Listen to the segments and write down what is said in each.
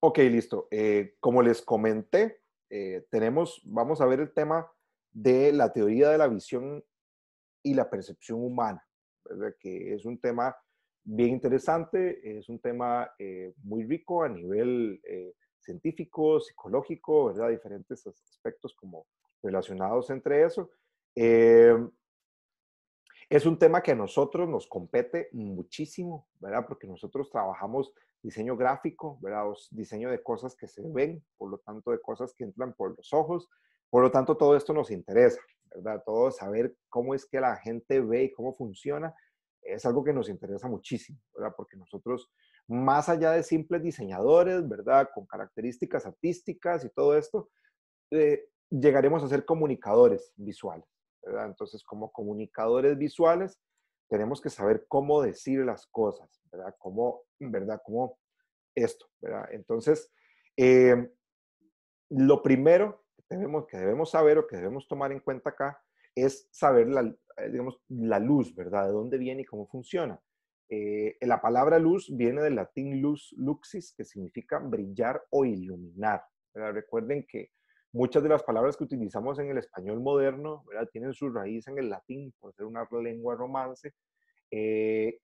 Ok, listo. Como les comenté, vamos a ver el tema de la teoría de la visión y la percepción humana, ¿verdad? Que es un tema bien interesante, es un tema muy rico a nivel científico, psicológico, ¿verdad? Diferentes aspectos como relacionados entre eso. Eh, es un tema que a nosotros nos compete muchísimo, ¿verdad? Porque nosotros trabajamos diseño gráfico, ¿verdad? Diseño de cosas que se ven, por lo tanto, de cosas que entran por los ojos. Por lo tanto, todo esto nos interesa, ¿verdad? Todo saber cómo es que la gente ve y cómo funciona es algo que nos interesa muchísimo, ¿verdad? Porque nosotros, más allá de simples diseñadores, ¿verdad? Con características artísticas y todo esto, llegaremos a ser comunicadores visuales, ¿verdad? Entonces, como comunicadores visuales, tenemos que saber cómo decir las cosas, ¿verdad? Cómo, ¿verdad? Cómo esto, ¿verdad? Entonces, eh, lo primero que debemos saber o que debemos tomar en cuenta acá es saber digamos, la luz, ¿verdad? De dónde viene y cómo funciona. La palabra luz viene del latín lux, luxis, que significa brillar o iluminar, ¿verdad? Recuerden que muchas de las palabras que utilizamos en el español moderno, ¿verdad? Tienen su raíz en el latín, por ser una lengua romance.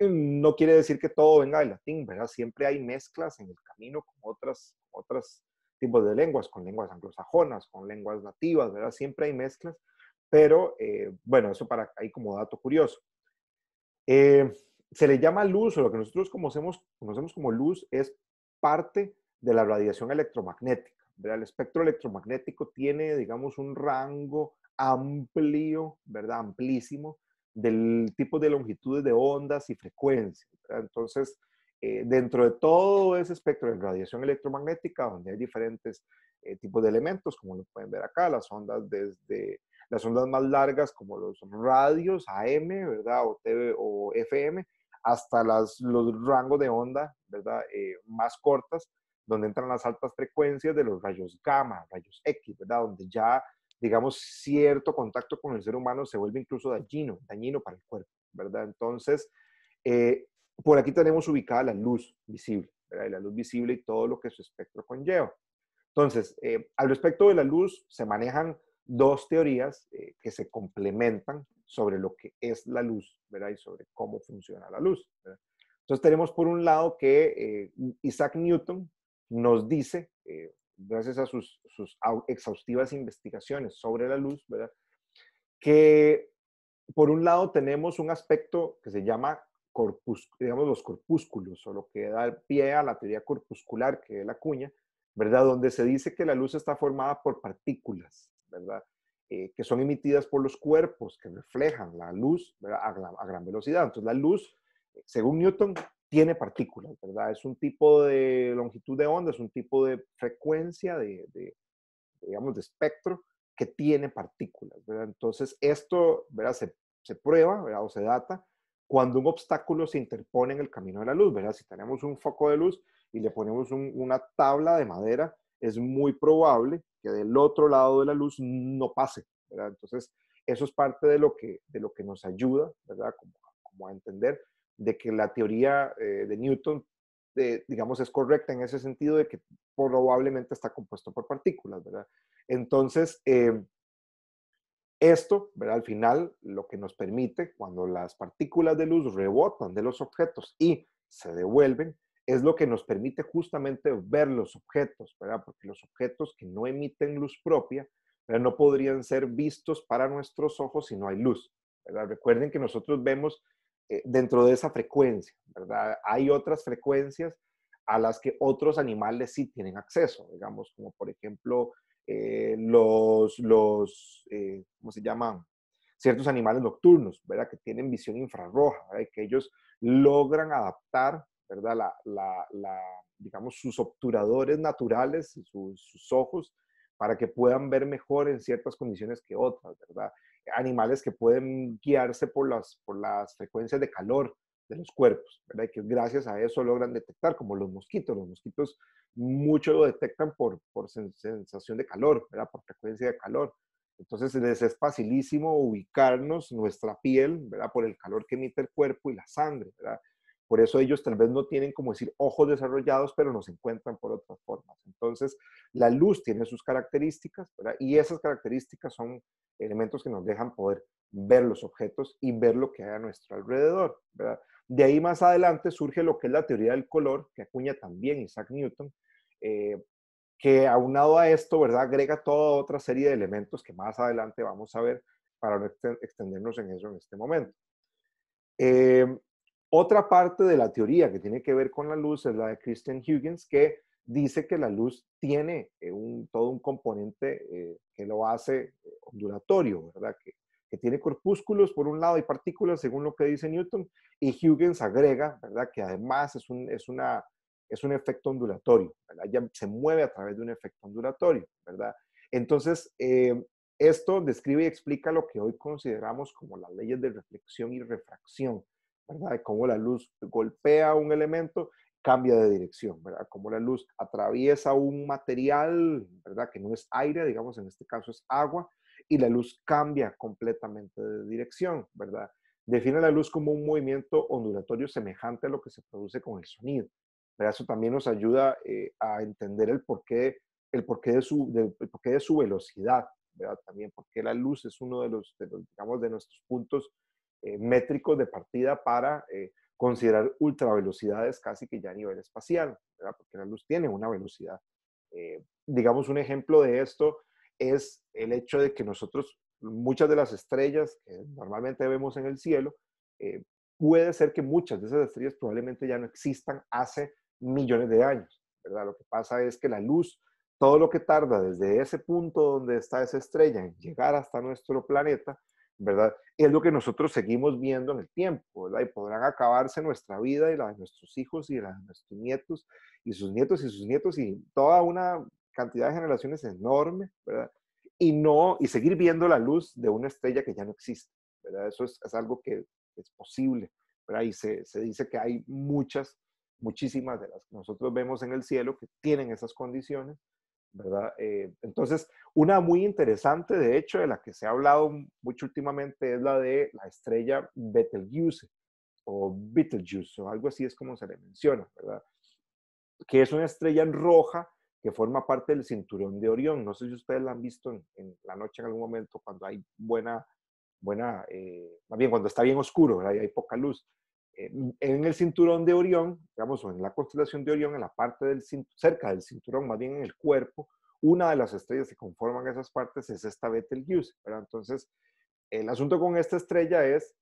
No quiere decir que todo venga del latín, ¿verdad? Siempre hay mezclas en el camino con otras tipos de lenguas, con lenguas anglosajonas, con lenguas nativas, ¿verdad? Siempre hay mezclas, pero bueno, eso para ahí como dato curioso. Eh, Se le llama luz, o lo que nosotros conocemos como luz, es parte de la radiación electromagnética, ¿verdad? El espectro electromagnético tiene, digamos, un rango amplio, ¿verdad? Amplísimo, del tipo de longitudes de ondas y frecuencias, ¿verdad? Entonces, dentro de todo ese espectro de radiación electromagnética, donde hay diferentes tipos de elementos, como lo pueden ver acá, las ondas desde las ondas más largas como los radios AM, ¿verdad? O TV o FM, hasta los rangos de onda, ¿verdad? Más cortas, donde entran las altas frecuencias de los rayos gamma, rayos X, ¿verdad? Donde ya, digamos, cierto contacto con el ser humano se vuelve incluso dañino para el cuerpo, ¿verdad? Entonces, eh, por aquí tenemos ubicada la luz visible, ¿verdad? Y la luz visible y todo lo que su espectro conlleva. Entonces, al respecto de la luz, se manejan dos teorías que se complementan sobre lo que es la luz, ¿verdad? Y sobre cómo funciona la luz, ¿verdad? Entonces, tenemos por un lado que Isaac Newton nos dice, gracias a sus exhaustivas investigaciones sobre la luz, ¿verdad? Que por un lado tenemos un aspecto que se llama digamos, los corpúsculos, o lo que da pie a la teoría corpuscular, que es la cuña, ¿verdad? Donde se dice que la luz está formada por partículas, ¿verdad? Que son emitidas por los cuerpos, que reflejan la luz, ¿verdad? A gran velocidad. Entonces, la luz, según Newton, tiene partículas, ¿verdad? Es un tipo de longitud de onda, es un tipo de frecuencia digamos, de espectro que tiene partículas, ¿verdad? Entonces, esto, ¿verdad? Se prueba, ¿verdad? O se data cuando un obstáculo se interpone en el camino de la luz, ¿verdad? Si tenemos un foco de luz y le ponemos una tabla de madera, es muy probable que del otro lado de la luz no pase, ¿verdad? Entonces, eso es parte de lo que nos ayuda, ¿verdad? Como a entender de que la teoría de Newton, digamos, es correcta en ese sentido de que probablemente está compuesto por partículas, ¿verdad? Entonces, esto, ¿verdad? Al final, lo que nos permite, cuando las partículas de luz rebotan de los objetos y se devuelven, es lo que nos permite justamente ver los objetos, ¿verdad? Porque los objetos que no emiten luz propia, ¿verdad? No podrían ser vistos para nuestros ojos si no hay luz, ¿verdad? Recuerden que nosotros vemos dentro de esa frecuencia, ¿verdad? Hay otras frecuencias a las que otros animales sí tienen acceso, digamos, como por ejemplo ¿cómo se llaman? Ciertos animales nocturnos, ¿verdad? Que tienen visión infrarroja, ¿verdad? Y que ellos logran adaptar, ¿verdad? Digamos, sus obturadores naturales, sus ojos, para que puedan ver mejor en ciertas condiciones que otras, ¿verdad? Animales que pueden guiarse por las frecuencias de calor de los cuerpos, ¿verdad? Y que gracias a eso logran detectar, como los mosquitos. Los mosquitos mucho lo detectan por sensación de calor, ¿verdad? Por frecuencia de calor. Entonces les es facilísimo ubicarnos nuestra piel, ¿verdad? Por el calor que emite el cuerpo y la sangre, ¿verdad? Por eso ellos tal vez no tienen, como decir, ojos desarrollados, pero nos encuentran por otras formas. Entonces, la luz tiene sus características, ¿verdad? Y esas características son elementos que nos dejan poder ver los objetos y ver lo que hay a nuestro alrededor, ¿verdad? De ahí más adelante surge lo que es la teoría del color, que acuña también Isaac Newton, eh, que aunado a esto, ¿verdad? Agrega toda otra serie de elementos que más adelante vamos a ver para no extendernos en eso en este momento. Eh, Otra parte de la teoría que tiene que ver con la luz es la de Christian Huygens, que dice que la luz tiene todo un componente que lo hace ondulatorio, ¿verdad? Que tiene corpúsculos por un lado y partículas según lo que dice Newton, y Huygens agrega, ¿verdad? Que además es un efecto ondulatorio, ¿verdad? Ya se mueve a través de un efecto ondulatorio, ¿verdad? Entonces, esto describe y explica lo que hoy consideramos como las leyes de reflexión y refracción, ¿verdad? De cómo la luz golpea un elemento, cambia de dirección, ¿verdad? Cómo la luz atraviesa un material, ¿verdad? Que no es aire, digamos, en este caso es agua, y la luz cambia completamente de dirección, ¿verdad? Define la luz como un movimiento ondulatorio semejante a lo que se produce con el sonido, ¿verdad? Eso también nos ayuda a entender el porqué el porqué de su velocidad, ¿verdad? También porque la luz es uno digamos, de nuestros puntos métricos de partida para considerar ultravelocidades casi que ya a nivel espacial, ¿verdad? Porque la luz tiene una velocidad. Digamos, un ejemplo de esto es el hecho de que nosotros, muchas de las estrellas que normalmente vemos en el cielo, eh, puede ser que muchas de esas estrellas probablemente ya no existan hace millones de años, ¿verdad? Lo que pasa es que la luz, todo lo que tarda desde ese punto donde está esa estrella en llegar hasta nuestro planeta, ¿verdad? Es lo que nosotros seguimos viendo en el tiempo, ¿verdad? Y podrán acabarse nuestra vida y la de nuestros hijos y la de nuestros nietos y sus nietos y sus nietos y toda una cantidad de generaciones enorme, ¿verdad? Y seguir viendo la luz de una estrella que ya no existe, ¿verdad? Eso es algo que es posible, ¿verdad? Y se dice que hay muchísimas de las que nosotros vemos en el cielo que tienen esas condiciones, ¿verdad? Entonces, una muy interesante, de hecho, de la que se ha hablado mucho últimamente es la de la estrella Betelgeuse o Betelgeuse, o algo así es como se le menciona, ¿verdad? Que es una estrella roja que forma parte del cinturón de Orión. No sé si ustedes la han visto en la noche en algún momento cuando hay más bien cuando está bien oscuro, ¿verdad? Y hay poca luz. En el cinturón de Orión, digamos, o en la constelación de Orión, en la parte cerca del cinturón, más bien en el cuerpo, una de las estrellas que conforman esas partes es esta Betelgeuse, ¿verdad? Entonces, el asunto con esta estrella es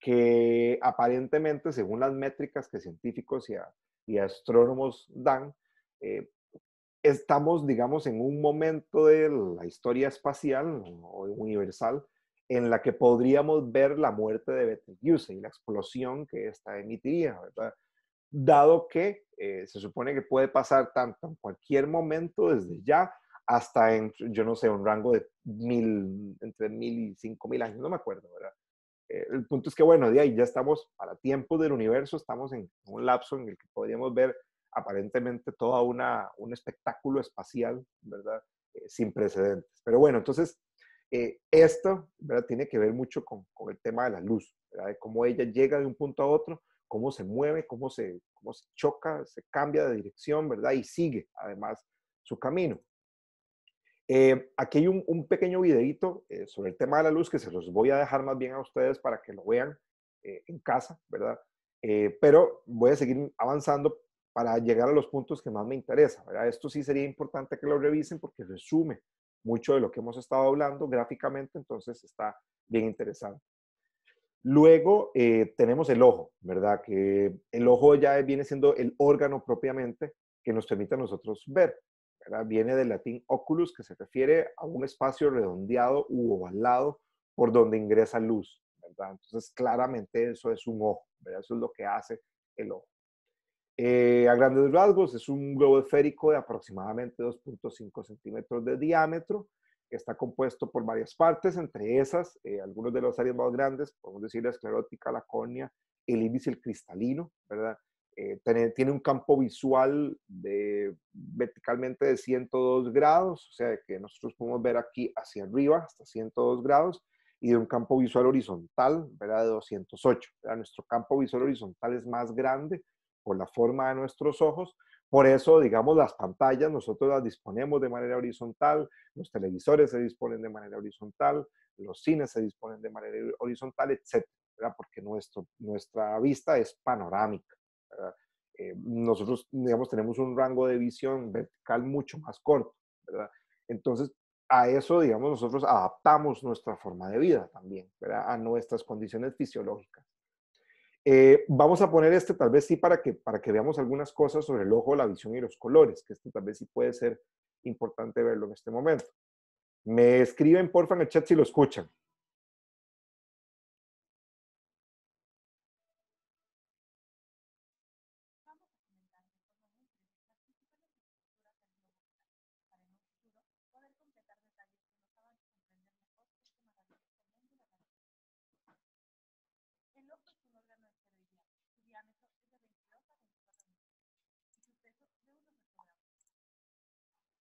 que aparentemente, según las métricas que científicos y astrónomos dan, eh, estamos, digamos, en un momento de la historia espacial o universal en la que podríamos ver la muerte de Betelgeuse y la explosión que ésta emitiría, ¿verdad? Dado que se supone que puede pasar tanto en cualquier momento desde ya hasta en, yo no sé, un rango de entre 1000 y 5000 años, no me acuerdo, ¿verdad? El punto es que, bueno, de ahí ya estamos para tiempos del universo, estamos en un lapso en el que podríamos ver aparentemente toda un espectáculo espacial, ¿verdad? Sin precedentes. Pero bueno, entonces, esto, ¿verdad? Tiene que ver mucho con el tema de la luz, ¿verdad? De cómo ella llega de un punto a otro, cómo se mueve, cómo se choca, se cambia de dirección, ¿verdad? Y sigue, además, su camino. Aquí hay un pequeño videito sobre el tema de la luz que se los voy a dejar más bien a ustedes para que lo vean en casa, ¿verdad? Pero voy a seguir avanzando para llegar a los puntos que más me interesan, ¿verdad? Esto sí sería importante que lo revisen porque resume mucho de lo que hemos estado hablando gráficamente, entonces está bien interesante. Luego tenemos el ojo, ¿verdad? Que el ojo ya viene siendo el órgano propiamente que nos permite a nosotros ver, ¿verdad? Viene del latín oculus, que se refiere a un espacio redondeado u ovalado por donde ingresa luz, ¿verdad? Entonces, claramente eso es un ojo, ¿verdad? Eso es lo que hace el ojo. A grandes rasgos, es un globo esférico de aproximadamente 2.5 centímetros de diámetro, que está compuesto por varias partes, entre esas, algunos de los áreas más grandes, podemos decir la esclerótica, la córnea, el índice, el cristalino, ¿verdad? Tiene un campo visual verticalmente de 102 grados, o sea que nosotros podemos ver aquí hacia arriba hasta 102 grados, y de un campo visual horizontal, ¿verdad? De 208. ¿Verdad? Nuestro campo visual horizontal es más grande por la forma de nuestros ojos. Por eso, digamos, las pantallas nosotros las disponemos de manera horizontal, los televisores se disponen de manera horizontal, los cines se disponen de manera horizontal, etcétera, ¿verdad? Porque nuestra vista es panorámica, ¿verdad? Nosotros, digamos, tenemos un rango de visión vertical mucho más corto, ¿verdad? Entonces, a eso, digamos, nosotros adaptamos nuestra forma de vida también, ¿verdad? A nuestras condiciones fisiológicas. Vamos a poner este tal vez sí para que veamos algunas cosas sobre el ojo, la visión y los colores, que este tal vez sí puede ser importante verlo en este momento. Me escriben porfa en el chat si lo escuchan.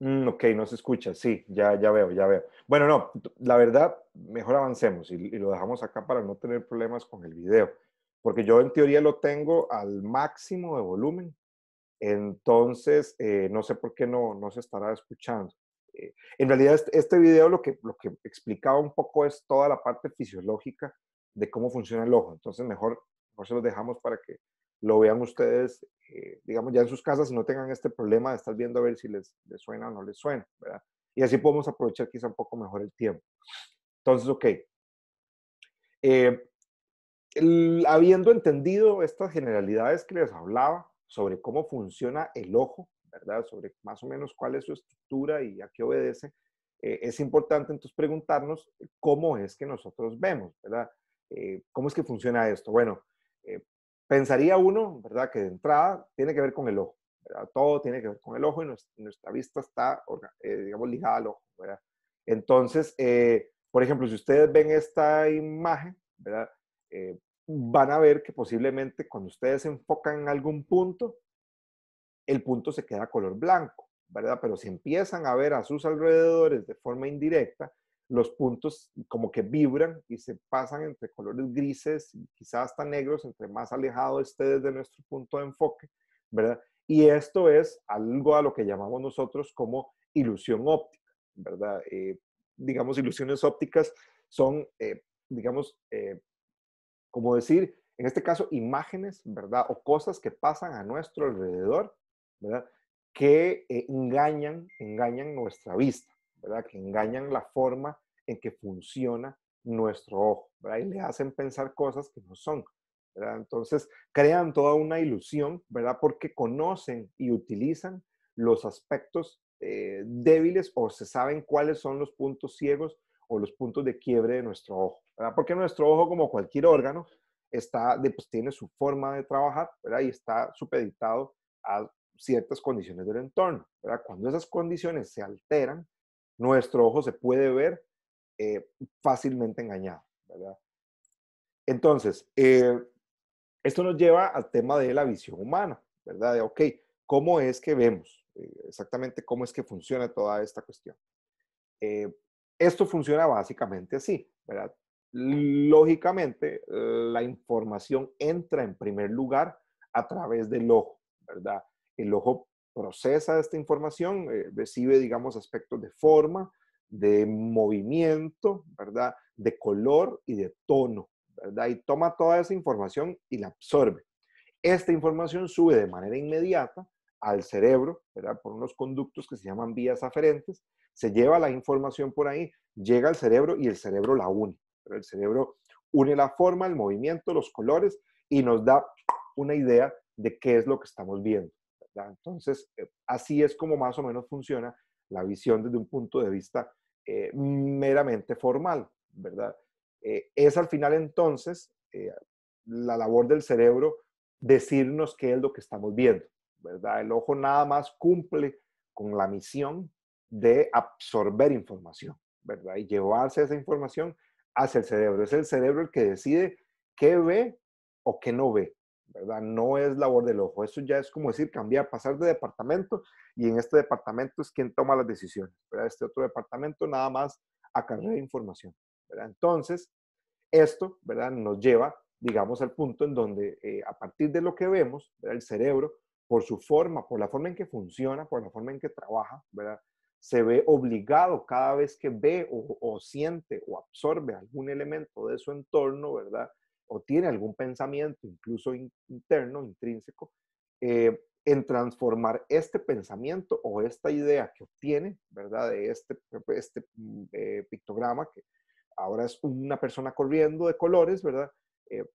Ok, no se escucha, sí, ya veo, ya veo. Bueno, no, la verdad, mejor avancemos y lo dejamos acá para no tener problemas con el video, porque yo en teoría lo tengo al máximo de volumen, entonces no sé por qué no se estará escuchando. En realidad, este video lo que explicaba un poco es toda la parte fisiológica de cómo funciona el ojo, entonces mejor se los dejamos para que lo vean ustedes, digamos, ya en sus casas y no tengan este problema de estar viendo a ver si les suena o no les suena, ¿verdad? Y así podemos aprovechar quizá un poco mejor el tiempo. Entonces, ok. Eh, Habiendo entendido estas generalidades que les hablaba sobre cómo funciona el ojo, ¿verdad? Sobre más o menos cuál es su estructura y a qué obedece, es importante entonces preguntarnos cómo es que nosotros vemos, ¿verdad? ¿Cómo es que funciona esto? Bueno, eh, pensaría uno, ¿verdad? Que de entrada tiene que ver con el ojo, ¿verdad? Todo tiene que ver con el ojo y nuestra vista está, digamos, ligada al ojo, ¿verdad? Entonces, por ejemplo, si ustedes ven esta imagen, ¿verdad? Van a ver que posiblemente cuando ustedes se enfocan en algún punto, el punto se queda color blanco, ¿verdad? Pero si empiezan a ver a sus alrededores de forma indirecta, los puntos como que vibran y se pasan entre colores grises y quizás hasta negros, entre más alejado esté de nuestro punto de enfoque, ¿verdad? Y esto es algo a lo que llamamos nosotros como ilusión óptica, ¿verdad? Digamos, ilusiones ópticas son, digamos, como decir, en este caso, imágenes, ¿verdad? O cosas que pasan a nuestro alrededor, ¿verdad? Que engañan nuestra vista, ¿verdad? Que engañan la forma en que funciona nuestro ojo, ¿verdad? Y le hacen pensar cosas que no son, ¿verdad? Entonces, crean toda una ilusión, ¿verdad? Porque conocen y utilizan los aspectos débiles o se saben cuáles son los puntos ciegos o los puntos de quiebre de nuestro ojo, ¿verdad? Porque nuestro ojo, como cualquier órgano, pues, tiene su forma de trabajar, ¿verdad? Y está supeditado a ciertas condiciones del entorno, ¿verdad? Cuando esas condiciones se alteran, nuestro ojo se puede ver eh, fácilmente engañado, ¿verdad? Entonces, esto nos lleva al tema de la visión humana, ¿verdad? De, ok, ¿cómo es que vemos? Exactamente cómo es que funciona toda esta cuestión. Eh, Esto funciona básicamente así, ¿verdad? Lógicamente, la información entra en primer lugar a través del ojo, ¿verdad? El ojo procesa esta información, recibe, digamos, aspectos de forma, de movimiento, ¿verdad? De color y de tono, ¿verdad? Y toma toda esa información y la absorbe. Esta información sube de manera inmediata al cerebro, ¿verdad? Por unos conductos que se llaman vías aferentes, se lleva la información por ahí, llega al cerebro y el cerebro la une. Pero el cerebro une la forma, el movimiento, los colores y nos da una idea de qué es lo que estamos viendo, ¿verdad? Entonces, así es como más o menos funciona la visión desde un punto de vista meramente formal, ¿verdad? Es al final entonces la labor del cerebro decirnos qué es lo que estamos viendo, ¿verdad? El ojo nada más cumple con la misión de absorber información, ¿verdad? Y llevarse esa información hacia el cerebro. Es el cerebro el que decide qué ve o qué no ve, ¿verdad? No es labor del ojo. Eso ya es como decir cambiar, pasar de departamento y en este departamento es quien toma las decisiones, ¿verdad? Este otro departamento nada más acarrea información. ¿verdad? Entonces, esto, ¿verdad? Nos lleva, digamos, al punto en donde a partir de lo que vemos, ¿verdad? El cerebro, por su forma, por la forma en que funciona, por la forma en que trabaja, ¿verdad? Se ve obligado cada vez que ve o siente o absorbe algún elemento de su entorno, ¿verdad? O tiene algún pensamiento, incluso interno, intrínseco, en transformar este pensamiento o esta idea que obtiene, ¿verdad? De este pictograma, que ahora es una persona corriendo de colores, ¿verdad?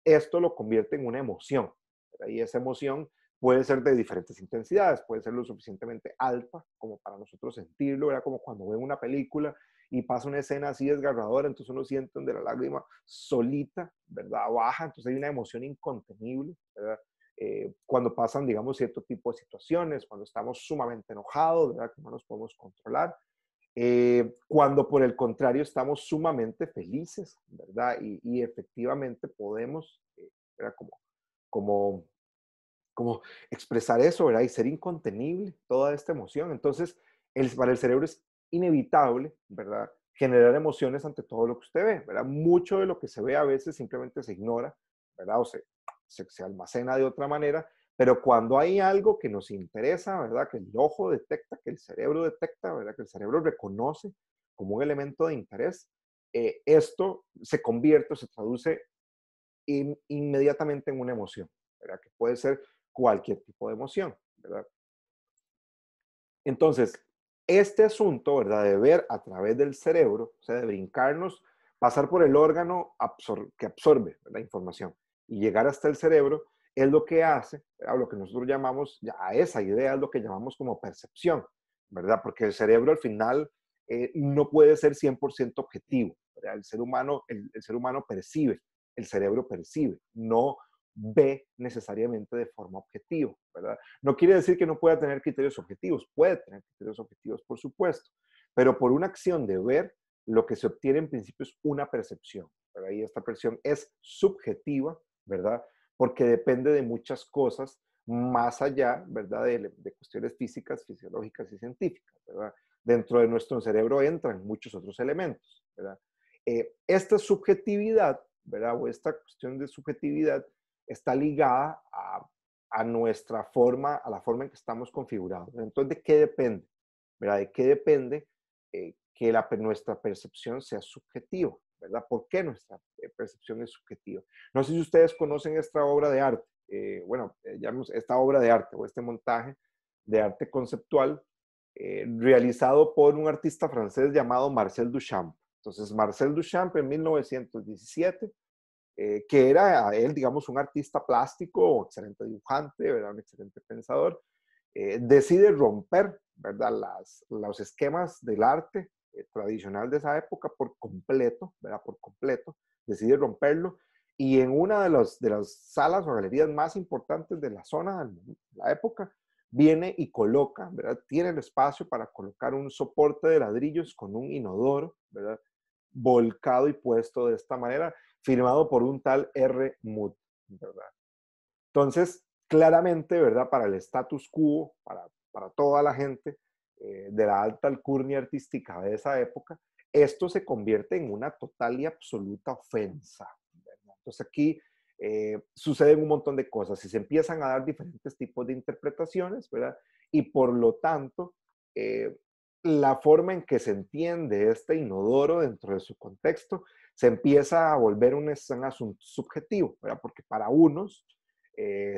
Esto lo convierte en una emoción, ¿verdad? Y esa emoción puede ser de diferentes intensidades, puede ser lo suficientemente alta como para nosotros sentirlo, ¿verdad? Como cuando ven una película y pasa una escena así desgarradora, entonces uno siente donde la lágrima solita, ¿verdad? Baja, entonces hay una emoción incontenible, ¿verdad? Cuando pasan, digamos, cierto tipo de situaciones, cuando estamos sumamente enojados, ¿verdad? Que no nos podemos controlar, cuando por el contrario estamos sumamente felices, ¿verdad? Y efectivamente podemos, ¿verdad? Como, como expresar eso, ¿verdad? Y ser incontenible toda esta emoción. Entonces, para el cerebro es inevitable, ¿verdad? Generar emociones ante todo lo que usted ve, ¿verdad? Mucho de lo que se ve a veces simplemente se ignora, ¿verdad? O se almacena de otra manera, pero cuando hay algo que nos interesa, ¿verdad? Que el ojo detecta, que el cerebro detecta, ¿verdad? Que el cerebro reconoce como un elemento de interés, esto se convierte o se traduce inmediatamente en una emoción, ¿verdad? Que puede ser cualquier tipo de emoción, ¿verdad? Entonces, este asunto, ¿verdad? De ver a través del cerebro, o sea, de brincarnos, pasar por el órgano que absorbe la información y llegar hasta el cerebro, es lo que hace, ¿verdad? Lo que nosotros llamamos, ya a esa idea es lo que llamamos como percepción, ¿verdad? Porque el cerebro al final no puede ser 100% objetivo, ¿verdad? El ser humano percibe, el cerebro percibe, no ve necesariamente de forma objetiva, ¿verdad? No quiere decir que no pueda tener criterios objetivos, puede tener criterios objetivos, por supuesto, pero por una acción de ver, lo que se obtiene en principio es una percepción, ¿verdad? Y esta percepción es subjetiva, ¿verdad? Porque depende de muchas cosas más allá, ¿verdad? De cuestiones físicas, fisiológicas y científicas, ¿verdad? Dentro de nuestro cerebro entran muchos otros elementos, ¿verdad? Esta subjetividad, ¿verdad? O esta cuestión de subjetividad está ligada a nuestra forma, a la forma en que estamos configurados. Entonces, ¿de qué depende? ¿Verdad? ¿De qué depende que nuestra percepción sea subjetiva? ¿Verdad? ¿Por qué nuestra percepción es subjetiva? No sé si ustedes conocen esta obra de arte, llamamos esta obra de arte o este montaje de arte conceptual realizado por un artista francés llamado Marcel Duchamp. Entonces, Marcel Duchamp en 1917 que era él, digamos, un artista plástico, excelente dibujante, ¿verdad? Un excelente pensador, decide romper, ¿verdad? Los esquemas del arte tradicional de esa época por completo, ¿verdad? Por completo, decide romperlo y en una de las salas o galerías más importantes de la zona, de la época, viene y coloca, ¿verdad? Tiene el espacio para colocar un soporte de ladrillos con un inodoro, ¿verdad? Volcado y puesto de esta manera, firmado por un tal R. Mood, ¿verdad? Entonces, claramente, ¿verdad? Para el status quo, para toda la gente de la alta alcurnia artística de esa época, esto se convierte en una total y absoluta ofensa, ¿verdad? Entonces aquí suceden un montón de cosas y se empiezan a dar diferentes tipos de interpretaciones, ¿verdad? Y por lo tanto, eh, la forma en que se entiende este inodoro dentro de su contexto se empieza a volver un asunto subjetivo, ¿verdad? Porque para unos,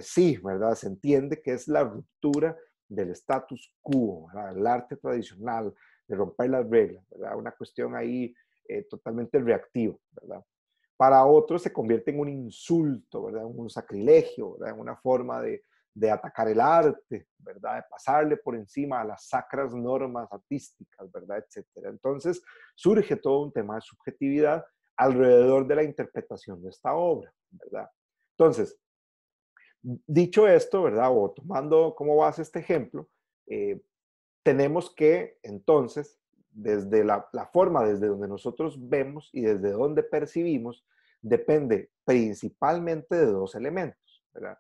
sí, ¿verdad? Se entiende que es la ruptura del status quo, ¿verdad? El arte tradicional, de romper las reglas, ¿verdad? Una cuestión ahí totalmente reactiva, ¿verdad? Para otros se convierte en un insulto, ¿verdad? En un sacrilegio, ¿verdad? En una forma de atacar el arte, ¿verdad? De pasarle por encima a las sacras normas artísticas, ¿verdad? Etcétera. Entonces surge todo un tema de subjetividad alrededor de la interpretación de esta obra, ¿verdad? Entonces, dicho esto, ¿verdad? O tomando como base este ejemplo, eh, tenemos que entonces, desde la forma desde donde nosotros vemos y desde donde percibimos, depende principalmente de dos elementos, ¿verdad?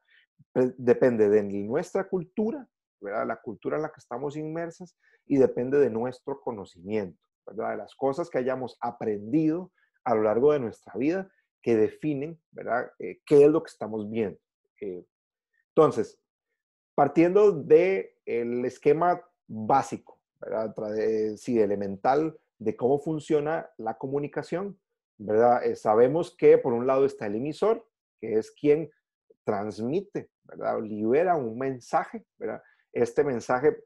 Depende de nuestra cultura, ¿verdad? La cultura en la que estamos inmersas y depende de nuestro conocimiento, ¿verdad? De las cosas que hayamos aprendido a lo largo de nuestra vida que definen, ¿verdad? ¿Qué es lo que estamos viendo? Entonces, partiendo del esquema básico, ¿verdad? Sí, elemental de cómo funciona la comunicación, ¿verdad? Sabemos que por un lado está el emisor, que es quien transmite, ¿verdad? Libera un mensaje, ¿verdad? Este mensaje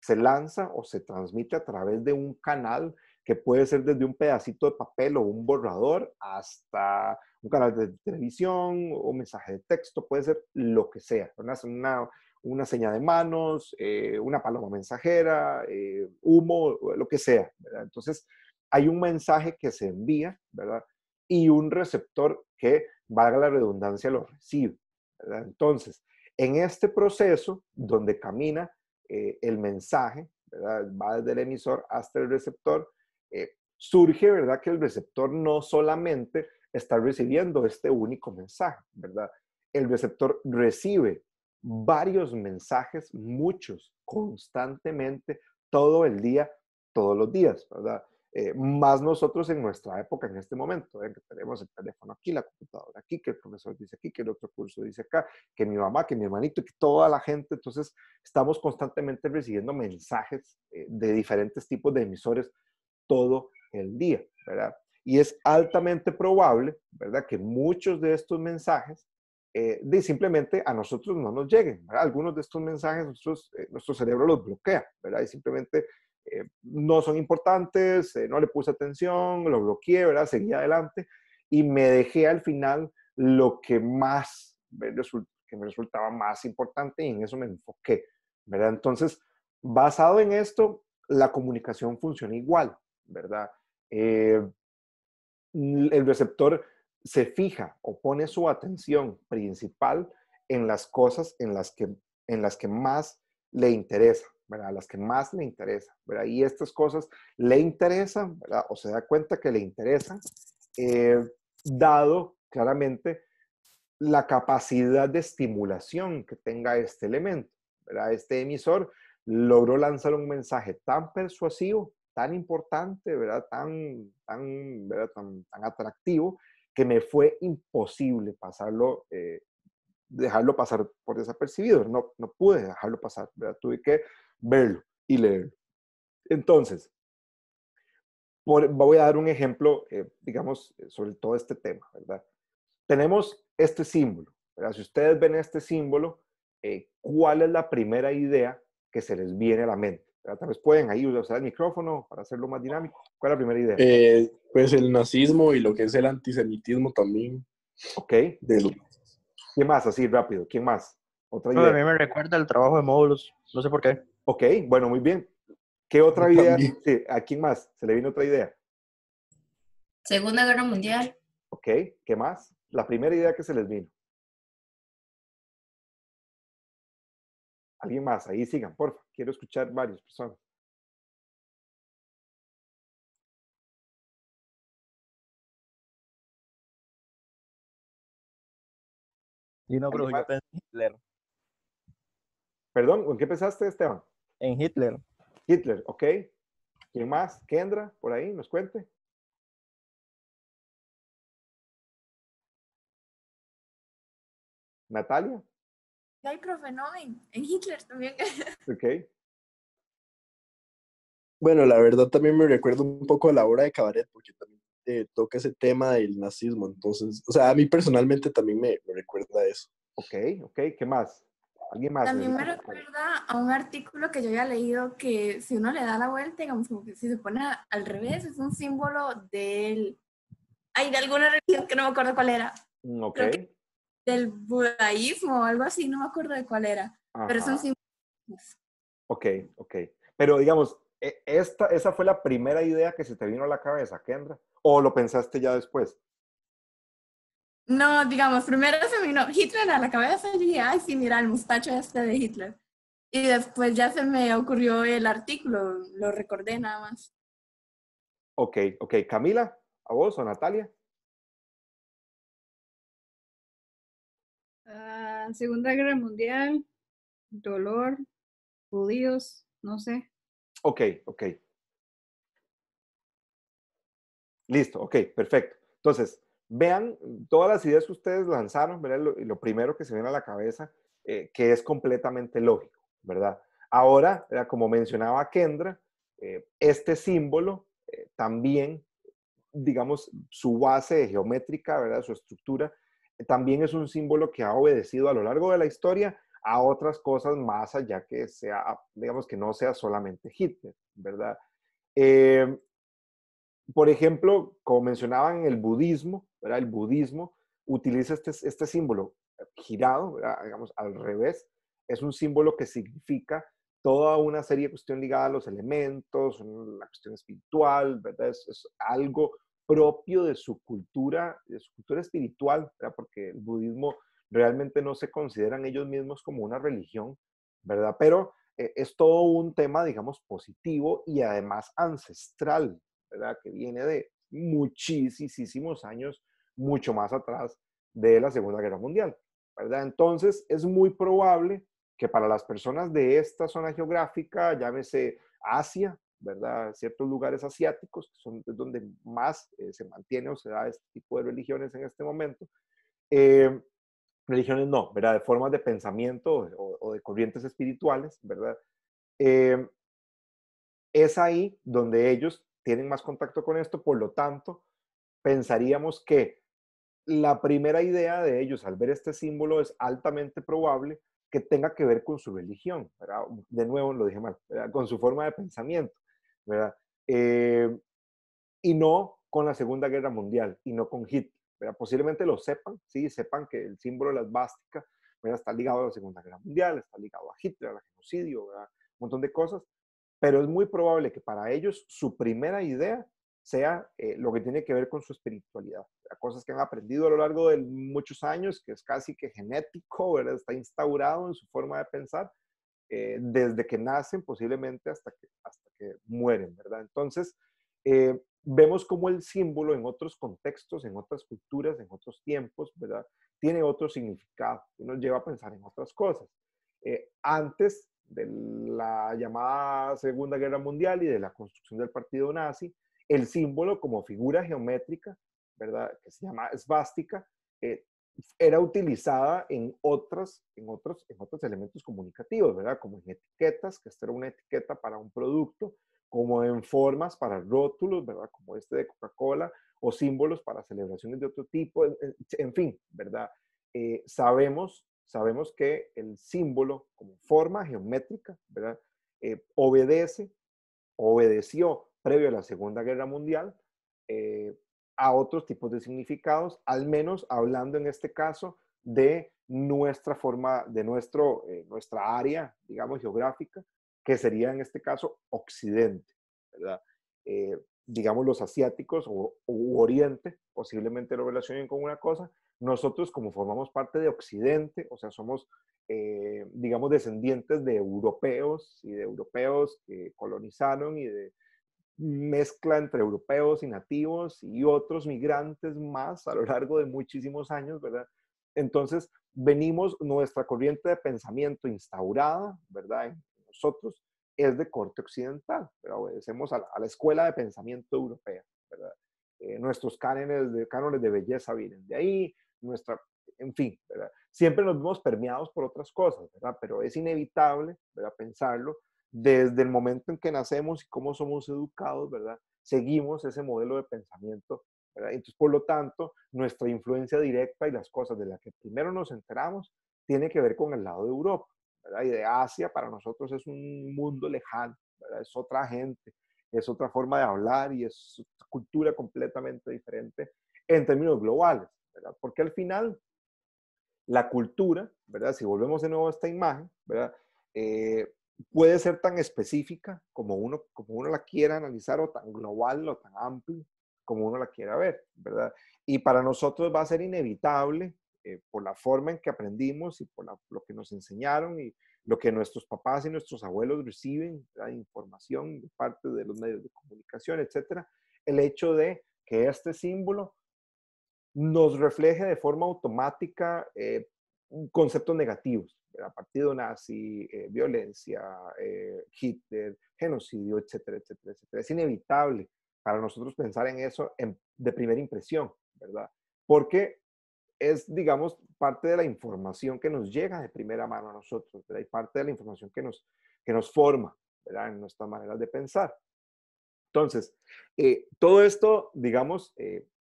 se lanza o se transmite a través de un canal que puede ser desde un pedacito de papel o un borrador hasta un canal de televisión o un mensaje de texto, puede ser lo que sea, una señal de manos, una paloma mensajera, humo, lo que sea, ¿verdad? Entonces, hay un mensaje que se envía, ¿verdad? Y un receptor que, valga la redundancia, lo recibe, ¿verdad? Entonces, en este proceso donde camina el mensaje, ¿verdad? Va desde el emisor hasta el receptor, surge, ¿verdad? Que el receptor no solamente está recibiendo este único mensaje, ¿verdad? El receptor recibe varios mensajes, muchos, constantemente, todo el día, todos los días, ¿verdad? Más nosotros en nuestra época, en este momento, que tenemos el teléfono aquí, la computadora aquí, que el profesor dice aquí, que el otro curso dice acá, que mi mamá, que mi hermanito, que toda la gente. Entonces, estamos constantemente recibiendo mensajes de diferentes tipos de emisores todo el día, ¿verdad? Y es altamente probable, ¿verdad?, que muchos de estos mensajes simplemente a nosotros no nos lleguen, ¿verdad? Algunos de estos mensajes nuestro cerebro los bloquea, ¿verdad? Y simplemente no son importantes, no le puse atención, lo bloqueé, ¿verdad? Seguí adelante y me dejé al final lo que más, que me resultaba más importante y en eso me enfoqué, ¿verdad? Entonces, basado en esto, la comunicación funciona igual, ¿verdad? Eh, el receptor se fija o pone su atención principal en las cosas en las que más le interesa, ¿verdad? Las que más le interesa, ¿verdad? Y estas cosas le interesan, ¿verdad? O se da cuenta que le interesan, eh, dado claramente la capacidad de estimulación que tenga este elemento, ¿verdad? Este emisor logró lanzar un mensaje tan persuasivo, tan importante, ¿verdad? ¿Verdad? Tan atractivo, que me fue imposible dejarlo pasar por desapercibido. No pude dejarlo pasar, ¿verdad? Tuve que verlo y leerlo. Entonces, voy a dar un ejemplo, digamos, sobre todo este tema, ¿verdad? Tenemos este símbolo, ¿verdad? Si ustedes ven este símbolo, ¿cuál es la primera idea que se les viene a la mente? ¿Verdad? Tal vez pueden ahí usar el micrófono para hacerlo más dinámico. ¿Cuál es la primera idea? Pues el nazismo y lo que es el antisemitismo también. Ok. De lo- ¿Quién más? Así rápido. ¿Quién más? Otra No, a idea. mí me recuerda el trabajo de módulos, no sé por qué. Ok, bueno, muy bien. ¿Qué otra idea? también. Sí, ¿a quién más se le viene otra idea? Segunda Guerra Mundial. Ok, ¿qué más? La primera idea que se les vino. ¿Alguien más? Ahí sigan, porfa. Quiero escuchar varias personas. Y no, ¿Alguien pero yo más? pensé en Hitler. Perdón, ¿en qué pensaste, Esteban? En Hitler. Hitler, ok. ¿Quién más? Kendra, por ahí, nos cuente. Natalia, Ay, profe, no, en Hitler también. ok. Bueno, la verdad también me recuerda un poco a la obra de Cabaret, porque también toca ese tema del nazismo. Entonces, o sea, a mí personalmente también me recuerda a eso. Ok, ok, ¿qué más? ¿Alguien más? También me Necesito. recuerda a un artículo que yo había leído que si uno le da la vuelta, digamos, como que si se pone al revés, es un símbolo del... Ay, de alguna religión que no me acuerdo cuál era. Ok, Creo que del budaísmo o algo así, no me acuerdo de cuál era. Pero es un ajá, símbolo. ok, ok. Pero digamos, esa fue la primera idea que se te vino a la cabeza, Kendra, ¿o lo pensaste ya después? No, digamos, primero se me vino Hitler a la cabeza y dije, ay, sí, mira, el mustacho este de Hitler. Y después ya se me ocurrió el artículo, lo recordé nada más. Ok, ok. Camila, ¿a vos o Natalia? Segunda Guerra Mundial, dolor, judíos, no sé. Ok, ok. Listo, ok, perfecto. Entonces, vean todas las ideas que ustedes lanzaron, ¿verdad? Lo primero que se viene a la cabeza, que es completamente lógico, ¿verdad? Ahora, ¿verdad? Como mencionaba Kendra, este símbolo también, digamos, su base geométrica, ¿verdad? Su estructura, también es un símbolo que ha obedecido a lo largo de la historia a otras cosas más allá que sea, digamos, que no sea solamente Hitler, ¿verdad? Eh, por ejemplo, como mencionaban, el budismo, ¿verdad? El budismo utiliza este símbolo girado, ¿verdad? Digamos, al revés. Es un símbolo que significa toda una serie de cuestiones ligadas a los elementos, la cuestión espiritual, ¿verdad? Es algo propio de su cultura espiritual, ¿verdad? Porque el budismo realmente no se consideran ellos mismos como una religión, ¿verdad? Pero es todo un tema, digamos, positivo y además ancestral, ¿verdad? Que viene de muchísimos años, mucho más atrás de la Segunda Guerra Mundial, ¿verdad? Entonces, es muy probable que para las personas de esta zona geográfica, llámese Asia, ¿verdad? Ciertos lugares asiáticos, que son donde más se mantiene o se da este tipo de religiones en este momento, eh, religiones no, ¿verdad? De formas de pensamiento o de corrientes espirituales, ¿verdad? Eh, es ahí donde ellos tienen más contacto con esto, por lo tanto, pensaríamos que la primera idea de ellos al ver este símbolo es altamente probable que tenga que ver con su religión, ¿verdad? De nuevo lo dije mal, ¿verdad? Con su forma de pensamiento, ¿verdad? Eh, y no con la Segunda Guerra Mundial y no con Hitler, ¿verdad? Posiblemente lo sepan, sí, sepan que el símbolo de la esvástica, ¿verdad? Está ligado a la Segunda Guerra Mundial, está ligado a Hitler, al genocidio, ¿verdad? Un montón de cosas, pero es muy probable que para ellos su primera idea sea lo que tiene que ver con su espiritualidad, ¿verdad? Cosas que han aprendido a lo largo de muchos años, que es casi que genético, ¿verdad? Está instaurado en su forma de pensar, desde que nacen posiblemente hasta que mueren, ¿verdad? Entonces, vemos cómo el símbolo en otros contextos, en otras culturas, en otros tiempos, ¿verdad? Tiene otro significado y nos lleva a pensar en otras cosas. Antes de la llamada Segunda Guerra Mundial y de la construcción del partido nazi, el símbolo como figura geométrica, ¿verdad? Que se llama esvástica, era utilizada en otros elementos comunicativos, ¿verdad? Como en etiquetas, que esta era una etiqueta para un producto, como en formas para rótulos, ¿verdad? Como este de Coca-Cola, o símbolos para celebraciones de otro tipo, en fin, ¿verdad? Sabemos que el símbolo como forma geométrica, ¿verdad? Obedeció previo a la Segunda Guerra Mundial eh, a otros tipos de significados, al menos hablando en este caso de nuestra forma, de nuestra área, digamos, geográfica, que sería en este caso Occidente, ¿verdad? Digamos los asiáticos u Oriente, posiblemente lo relacionen con una cosa. Nosotros, como formamos parte de Occidente, o sea, somos, digamos, descendientes de europeos y de europeos que colonizaron y de mezcla entre europeos y nativos y otros migrantes más a lo largo de muchísimos años, ¿verdad? Entonces, venimos, nuestra corriente de pensamiento instaurada, ¿verdad? En nosotros es de corte occidental, pero obedecemos a la escuela de pensamiento europea, ¿verdad? Nuestros cánones de belleza vienen de ahí, en fin, ¿verdad? Siempre nos vemos permeados por otras cosas, ¿verdad? Pero es inevitable, ¿verdad? Pensarlo desde el momento en que nacemos y cómo somos educados, ¿verdad? Seguimos ese modelo de pensamiento, ¿verdad? Entonces, por lo tanto, nuestra influencia directa y las cosas de las que primero nos enteramos tiene que ver con el lado de Europa, ¿verdad? Y de Asia para nosotros es un mundo lejano, ¿verdad? Es otra gente, es otra forma de hablar y es cultura completamente diferente en términos globales, ¿verdad? Porque al final la cultura, ¿verdad? Si volvemos de nuevo a esta imagen, ¿verdad? Puede ser tan específica como uno la quiera analizar, o tan global o tan amplia como uno la quiera ver, ¿verdad? Y para nosotros va a ser inevitable, por la forma en que aprendimos y por lo que nos enseñaron y lo que nuestros papás y nuestros abuelos reciben, ¿verdad? Información de parte de los medios de comunicación, etcétera, el hecho de que este símbolo nos refleje de forma automática conceptos negativos, ¿verdad? Partido nazi, violencia, Hitler, genocidio, etcétera, etcétera, etcétera. Es inevitable para nosotros pensar en eso de primera impresión, ¿verdad? Porque es, digamos, parte de la información que nos llega de primera mano a nosotros, ¿verdad? Y parte de la información que nos forma, ¿verdad? En nuestras maneras de pensar. Entonces, todo esto, digamos,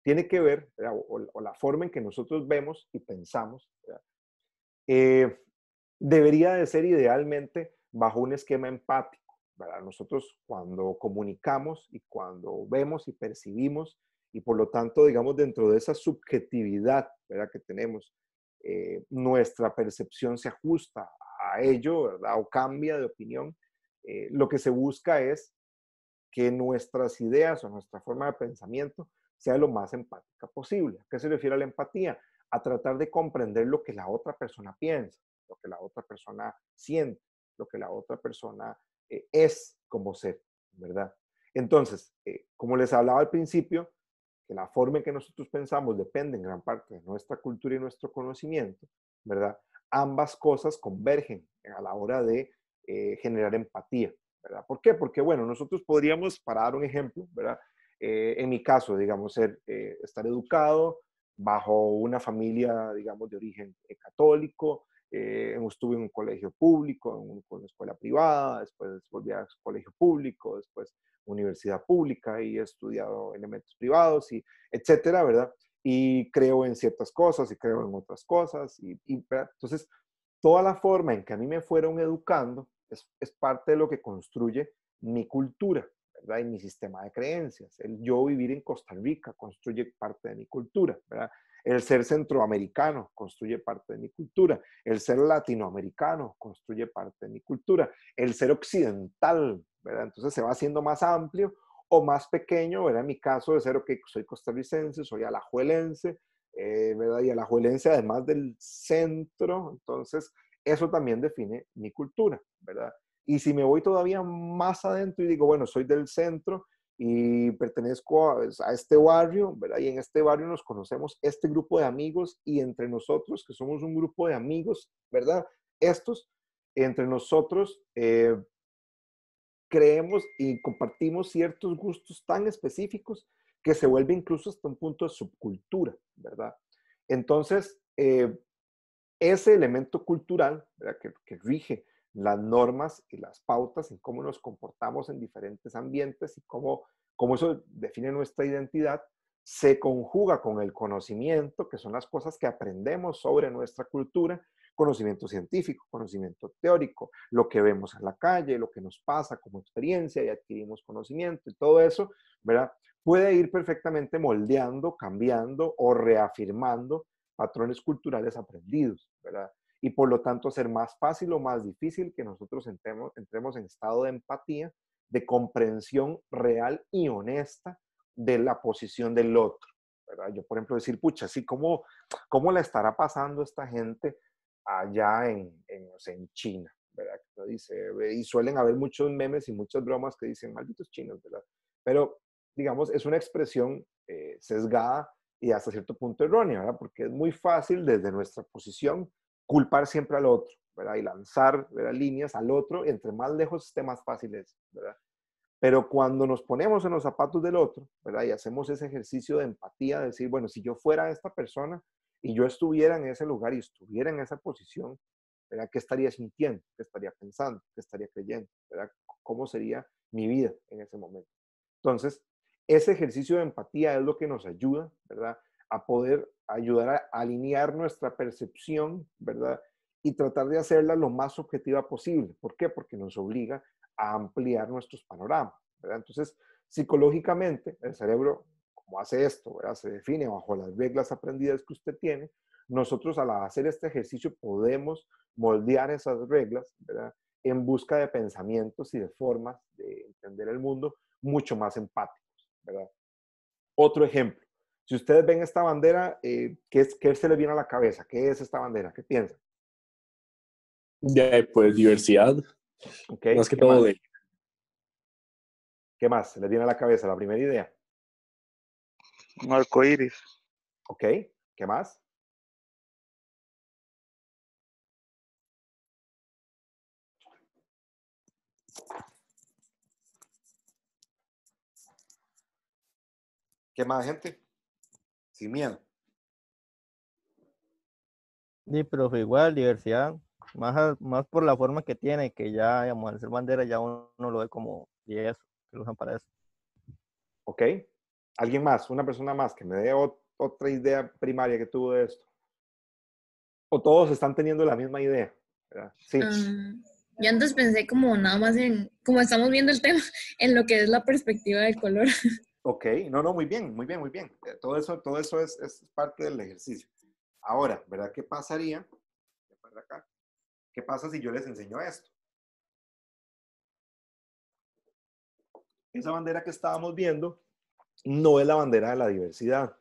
tiene que ver, ¿verdad? O la forma en que nosotros vemos y pensamos, ¿verdad? Eh, debería de ser idealmente bajo un esquema empático, ¿verdad? Nosotros cuando comunicamos y cuando vemos y percibimos y por lo tanto, digamos, dentro de esa subjetividad, ¿verdad? Que tenemos, nuestra percepción se ajusta a ello, ¿verdad? O cambia de opinión. Lo que se busca es que nuestras ideas o nuestra forma de pensamiento sea lo más empática posible. ¿A qué se refiere a la empatía? A tratar de comprender lo que la otra persona piensa, lo que la otra persona siente, lo que la otra persona es como ser, ¿verdad? Entonces, como les hablaba al principio, que la forma en que nosotros pensamos depende en gran parte de nuestra cultura y nuestro conocimiento, ¿verdad? Ambas cosas convergen a la hora de generar empatía, ¿verdad? ¿Por qué? Porque, bueno, nosotros podríamos, para dar un ejemplo, ¿verdad? En mi caso, digamos, estar educado bajo una familia, digamos, de origen católico, estuve en un colegio público, en una escuela privada, después volví a colegio público, después universidad pública y he estudiado elementos privados y etcétera, ¿verdad? Y creo en ciertas cosas y creo en otras cosas. Entonces, toda la forma en que a mí me fueron educando es parte de lo que construye mi cultura, ¿verdad? Y mi sistema de creencias. El yo vivir en Costa Rica construye parte de mi cultura, ¿verdad? El ser centroamericano construye parte de mi cultura. El ser latinoamericano construye parte de mi cultura. El ser occidental, ¿verdad? Entonces se va haciendo más amplio o más pequeño, ¿verdad? En mi caso de ser, ok, soy costarricense, soy alajuelense, ¿verdad? Y alajuelense además del centro, entonces eso también define mi cultura, ¿verdad? Y si me voy todavía más adentro y digo, bueno, soy del centro y pertenezco a este barrio, ¿verdad? Y en este barrio nos conocemos este grupo de amigos y entre nosotros, que somos un grupo de amigos, ¿verdad? Estos, entre nosotros, creemos y compartimos ciertos gustos tan específicos que se vuelve incluso hasta un punto de subcultura, ¿verdad? Entonces, ese elemento cultural, ¿verdad? Que rige las normas y las pautas en cómo nos comportamos en diferentes ambientes y cómo eso define nuestra identidad, se conjuga con el conocimiento, que son las cosas que aprendemos sobre nuestra cultura, conocimiento científico, conocimiento teórico, lo que vemos en la calle, lo que nos pasa como experiencia y adquirimos conocimiento y todo eso, ¿verdad? Puede ir perfectamente moldeando, cambiando o reafirmando patrones culturales aprendidos, ¿verdad? Y por lo tanto ser más fácil o más difícil que nosotros entremos en estado de empatía, de comprensión real y honesta de la posición del otro, ¿verdad? Yo, por ejemplo, decir, pucha, así cómo le estará pasando a esta gente allá no sé, en China, ¿verdad? Dice, y suelen haber muchos memes y muchas bromas que dicen, malditos chinos, ¿verdad? Pero, digamos, es una expresión sesgada y hasta cierto punto errónea, ¿verdad? Porque es muy fácil desde nuestra posición culpar siempre al otro, ¿verdad? Y lanzar, ¿verdad? Líneas al otro, entre más lejos esté más fácil es, ¿verdad? Pero cuando nos ponemos en los zapatos del otro, ¿verdad? Y hacemos ese ejercicio de empatía, de decir, bueno, si yo fuera esta persona y yo estuviera en ese lugar y estuviera en esa posición, ¿verdad? ¿Qué estaría sintiendo? ¿Qué estaría pensando? ¿Qué estaría creyendo? ¿Verdad? ¿Cómo sería mi vida en ese momento? Entonces, ese ejercicio de empatía es lo que nos ayuda, ¿verdad? A poder ayudar a alinear nuestra percepción, ¿verdad? Y tratar de hacerla lo más objetiva posible. ¿Por qué? Porque nos obliga a ampliar nuestros panoramas, ¿verdad? Entonces, psicológicamente, el cerebro, como hace esto, ¿verdad? Se define bajo las reglas aprendidas que usted tiene. Nosotros al hacer este ejercicio podemos moldear esas reglas, ¿verdad? En busca de pensamientos y de formas de entender el mundo mucho más empáticos, ¿verdad? Otro ejemplo. Si ustedes ven esta bandera, ¿qué se les viene a la cabeza? ¿Qué es esta bandera? ¿Qué piensan? Ya, pues diversidad, ¿Ok? más que ¿Qué todo más? de ¿Qué más se les viene a la cabeza? La primera idea. Un arco iris. ¿Ok? ¿Qué más? ¿Qué más, gente? Sin miedo. Sí, pero fue igual, diversidad, más por la forma que tiene, que ya, digamos, al ser bandera ya uno lo ve como, y eso, que lo usan para eso. ¿Ok? ¿Alguien más? Una persona más que me dé otra idea primaria que tuvo de esto. O todos están teniendo la misma idea, ¿verdad? Sí. Yo antes pensé como nada más en, como estamos viendo el tema, en lo que es la perspectiva del color. Ok, no, muy bien, muy bien, muy bien. Todo eso es parte del ejercicio. Ahora, ¿verdad? ¿Qué pasaría? Acá. ¿Qué pasa si yo les enseño esto? Esa bandera que estábamos viendo no es la bandera de la diversidad,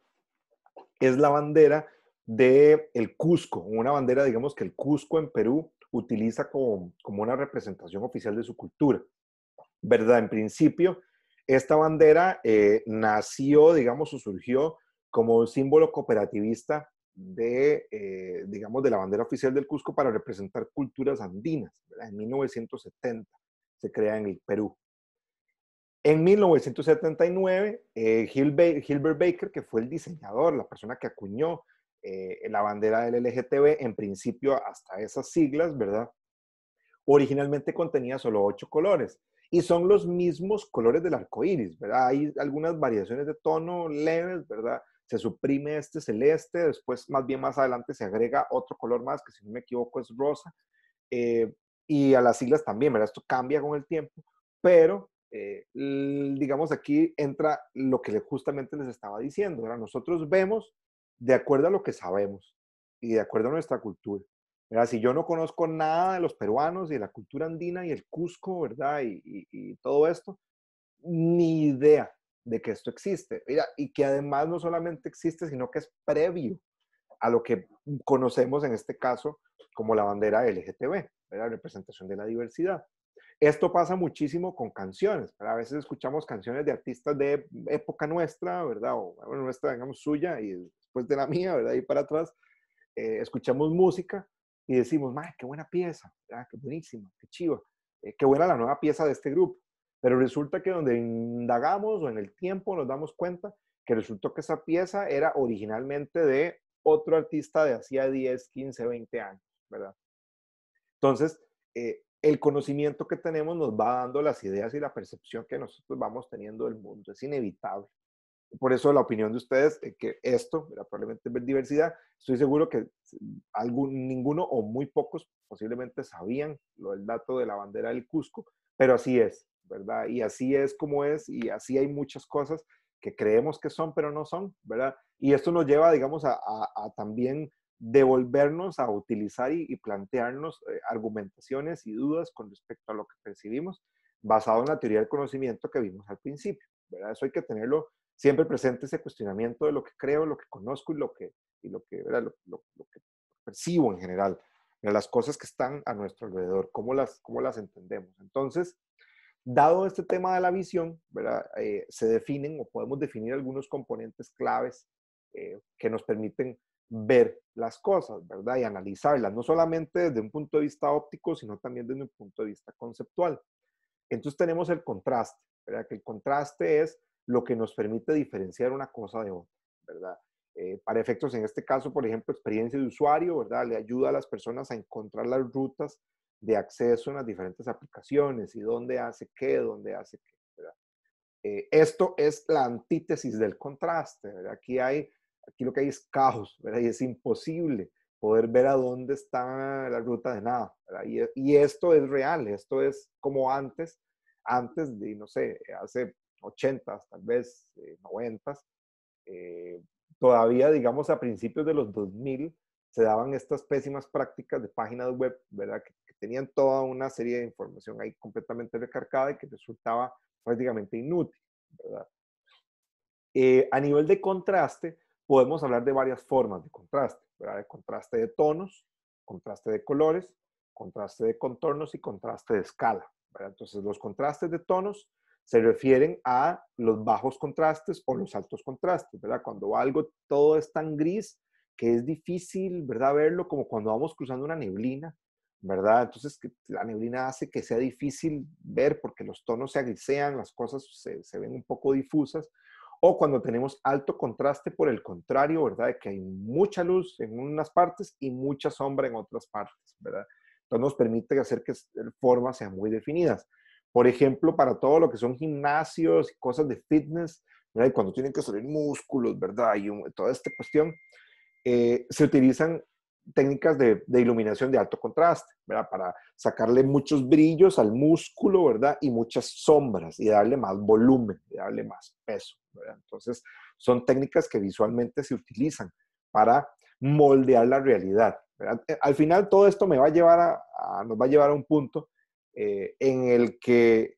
es la bandera del Cusco, una bandera, digamos, que el Cusco en Perú utiliza como una representación oficial de su cultura, ¿verdad? En principio, esta bandera nació, digamos, o surgió como un símbolo cooperativista digamos, de la bandera oficial del Cusco para representar culturas andinas, ¿verdad? En 1970 se crea en el Perú. En 1979, Hilbert Baker, que fue el diseñador, la persona que acuñó la bandera del LGTB, en principio hasta esas siglas, ¿verdad? Originalmente contenía solo 8 colores y son los mismos colores del arco iris, ¿verdad? Hay algunas variaciones de tono leves, ¿verdad? Se suprime este celeste, después más adelante se agrega otro color más, que si no me equivoco es rosa, y a las siglas también, ¿verdad? Esto cambia con el tiempo, pero digamos aquí entra lo que justamente les estaba diciendo, ¿verdad? Nosotros vemos de acuerdo a lo que sabemos y de acuerdo a nuestra cultura. ¿Verdad? Si yo no conozco nada de los peruanos y de la cultura andina y el Cusco, ¿verdad? Y todo esto, ni idea de que esto existe. Mira, y que además no solamente existe, sino que es previo a lo que conocemos en este caso como la bandera LGTB, la representación de la diversidad. Esto pasa muchísimo con canciones, ¿verdad? A veces escuchamos canciones de artistas de época nuestra, ¿verdad? O bueno, nuestra, digamos, suya y después de la mía, ¿verdad? Y para atrás, escuchamos música y decimos, ¡ay, qué buena pieza! ¿Verdad? ¡Qué buenísima! ¡Qué chiva! ¡Qué buena la nueva pieza de este grupo! Pero resulta que donde indagamos o en el tiempo nos damos cuenta que resultó que esa pieza era originalmente de otro artista de hacía 10, 15, 20 años, ¿verdad? Entonces, el conocimiento que tenemos nos va dando las ideas y la percepción que nosotros vamos teniendo del mundo. Es inevitable. Por eso la opinión de ustedes, que esto, probablemente es diversidad, estoy seguro que ninguno o muy pocos posiblemente sabían lo del dato de la bandera del Cusco, pero así es, ¿verdad? Y así es como es, y así hay muchas cosas que creemos que son, pero no son, ¿verdad? Y esto nos lleva, digamos, a también devolvernos a utilizar y plantearnos argumentaciones y dudas con respecto a lo que percibimos, basado en la teoría del conocimiento que vimos al principio, ¿verdad? Eso hay que tenerlo siempre presente, ese cuestionamiento de lo que creo, lo que conozco y lo que percibo en general, de las cosas que están a nuestro alrededor, cómo las entendemos. Entonces, dado este tema de la visión, ¿verdad? Se definen o podemos definir algunos componentes claves que nos permiten ver las cosas, ¿verdad? Y analizarlas, no solamente desde un punto de vista óptico, sino también desde un punto de vista conceptual. Entonces tenemos el contraste, ¿verdad? Que el contraste es lo que nos permite diferenciar una cosa de otra, ¿verdad? Para efectos, en este caso, por ejemplo, experiencia de usuario, ¿verdad? Le ayuda a las personas a encontrar las rutas de acceso en las diferentes aplicaciones y dónde hace qué, ¿verdad? Esto es la antítesis del contraste, ¿verdad? Aquí lo que hay es caos, ¿verdad? Y es imposible poder ver a dónde está la ruta de nada, ¿verdad? Y esto es real, esto es como antes de, no sé, hace 80, tal vez 90, todavía, digamos, a principios de los 2000, se daban estas pésimas prácticas de páginas web, ¿verdad? Que tenían toda una serie de información ahí completamente recargada y que resultaba prácticamente inútil, ¿verdad? A nivel de contraste, podemos hablar de varias formas de contraste, ¿verdad? De contraste de tonos, contraste de colores, contraste de contornos y contraste de escala, ¿verdad? Entonces, los contrastes de tonos se refieren a los bajos contrastes o los altos contrastes, ¿verdad? Cuando algo todo es tan gris que es difícil, ¿verdad? Verlo, como cuando vamos cruzando una neblina, ¿verdad? Entonces, la neblina hace que sea difícil ver porque los tonos se agrisean, las cosas se ven un poco difusas. O cuando tenemos alto contraste, por el contrario, ¿verdad? De que hay mucha luz en unas partes y mucha sombra en otras partes, ¿verdad? Entonces nos permite hacer que formas sean muy definidas. Por ejemplo, para todo lo que son gimnasios y cosas de fitness, ¿verdad? Y cuando tienen que salir músculos, ¿verdad? Y toda esta cuestión, se utilizan técnicas de iluminación de alto contraste, ¿verdad? Para sacarle muchos brillos al músculo, ¿verdad? Y muchas sombras y darle más volumen, y darle más peso, ¿verdad? Entonces, son técnicas que visualmente se utilizan para moldear la realidad, ¿verdad? Al final, todo esto me va a llevar nos va a llevar a un punto en el que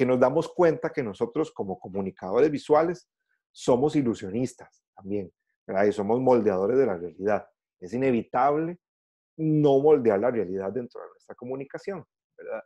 nos damos cuenta que nosotros como comunicadores visuales somos ilusionistas también, ¿verdad? Y somos moldeadores de la realidad. Es inevitable no moldear la realidad dentro de nuestra comunicación, ¿verdad?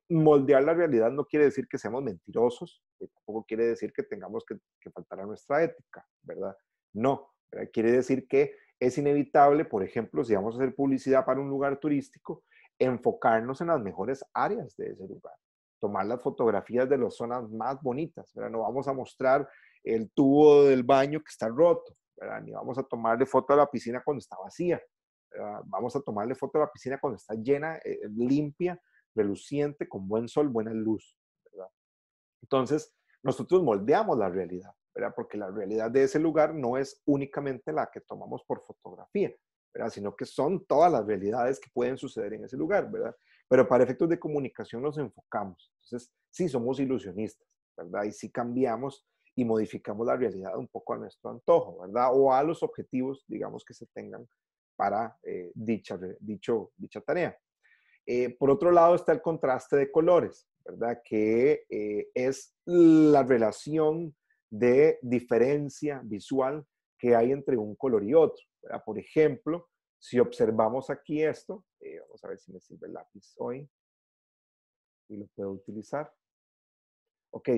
Moldear la realidad no quiere decir que seamos mentirosos, tampoco quiere decir que tengamos que faltar a nuestra ética, ¿verdad? No, ¿verdad? Quiere decir que es inevitable, por ejemplo, si vamos a hacer publicidad para un lugar turístico, enfocarnos en las mejores áreas de ese lugar, tomar las fotografías de las zonas más bonitas, ¿verdad? No vamos a mostrar el tubo del baño que está roto, ¿verdad? Ni vamos a tomarle foto a la piscina cuando está vacía, ¿verdad? Vamos a tomarle foto a la piscina cuando está llena, limpia, reluciente, con buen sol, buena luz, ¿verdad? Entonces, nosotros moldeamos la realidad, ¿verdad? Porque la realidad de ese lugar no es únicamente la que tomamos por fotografía, ¿verdad? Sino que son todas las realidades que pueden suceder en ese lugar, ¿verdad? Pero para efectos de comunicación nos enfocamos. Entonces, sí somos ilusionistas, ¿verdad? Y sí cambiamos y modificamos la realidad un poco a nuestro antojo, ¿verdad? O a los objetivos, digamos, que se tengan para dicha tarea. Por otro lado está el contraste de colores, ¿verdad? Que es la relación de diferencia visual que hay entre un color y otro, ¿verdad? Por ejemplo, si observamos aquí esto, vamos a ver si me sirve el lápiz hoy y lo puedo utilizar. Ok,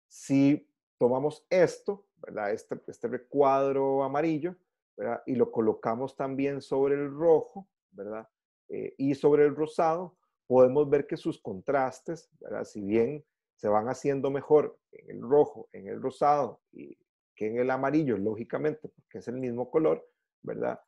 si tomamos esto, ¿verdad? Este recuadro amarillo, ¿verdad? Y lo colocamos también sobre el rojo, ¿verdad? Y sobre el rosado, podemos ver que sus contrastes, ¿verdad? Si bien se van haciendo mejor en el rojo, en el rosado y que en el amarillo, lógicamente, porque es el mismo color, ¿verdad?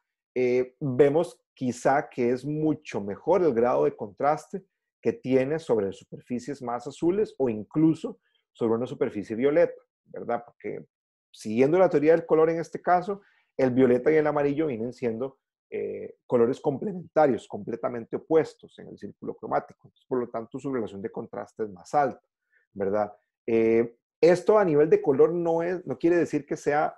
Vemos quizá que es mucho mejor el grado de contraste que tiene sobre superficies más azules o incluso sobre una superficie violeta, ¿verdad? Porque siguiendo la teoría del color en este caso, el violeta y el amarillo vienen siendo colores complementarios, completamente opuestos en el círculo cromático. Entonces, por lo tanto, su relación de contraste es más alta, ¿verdad? Esto a nivel de color no quiere decir que sea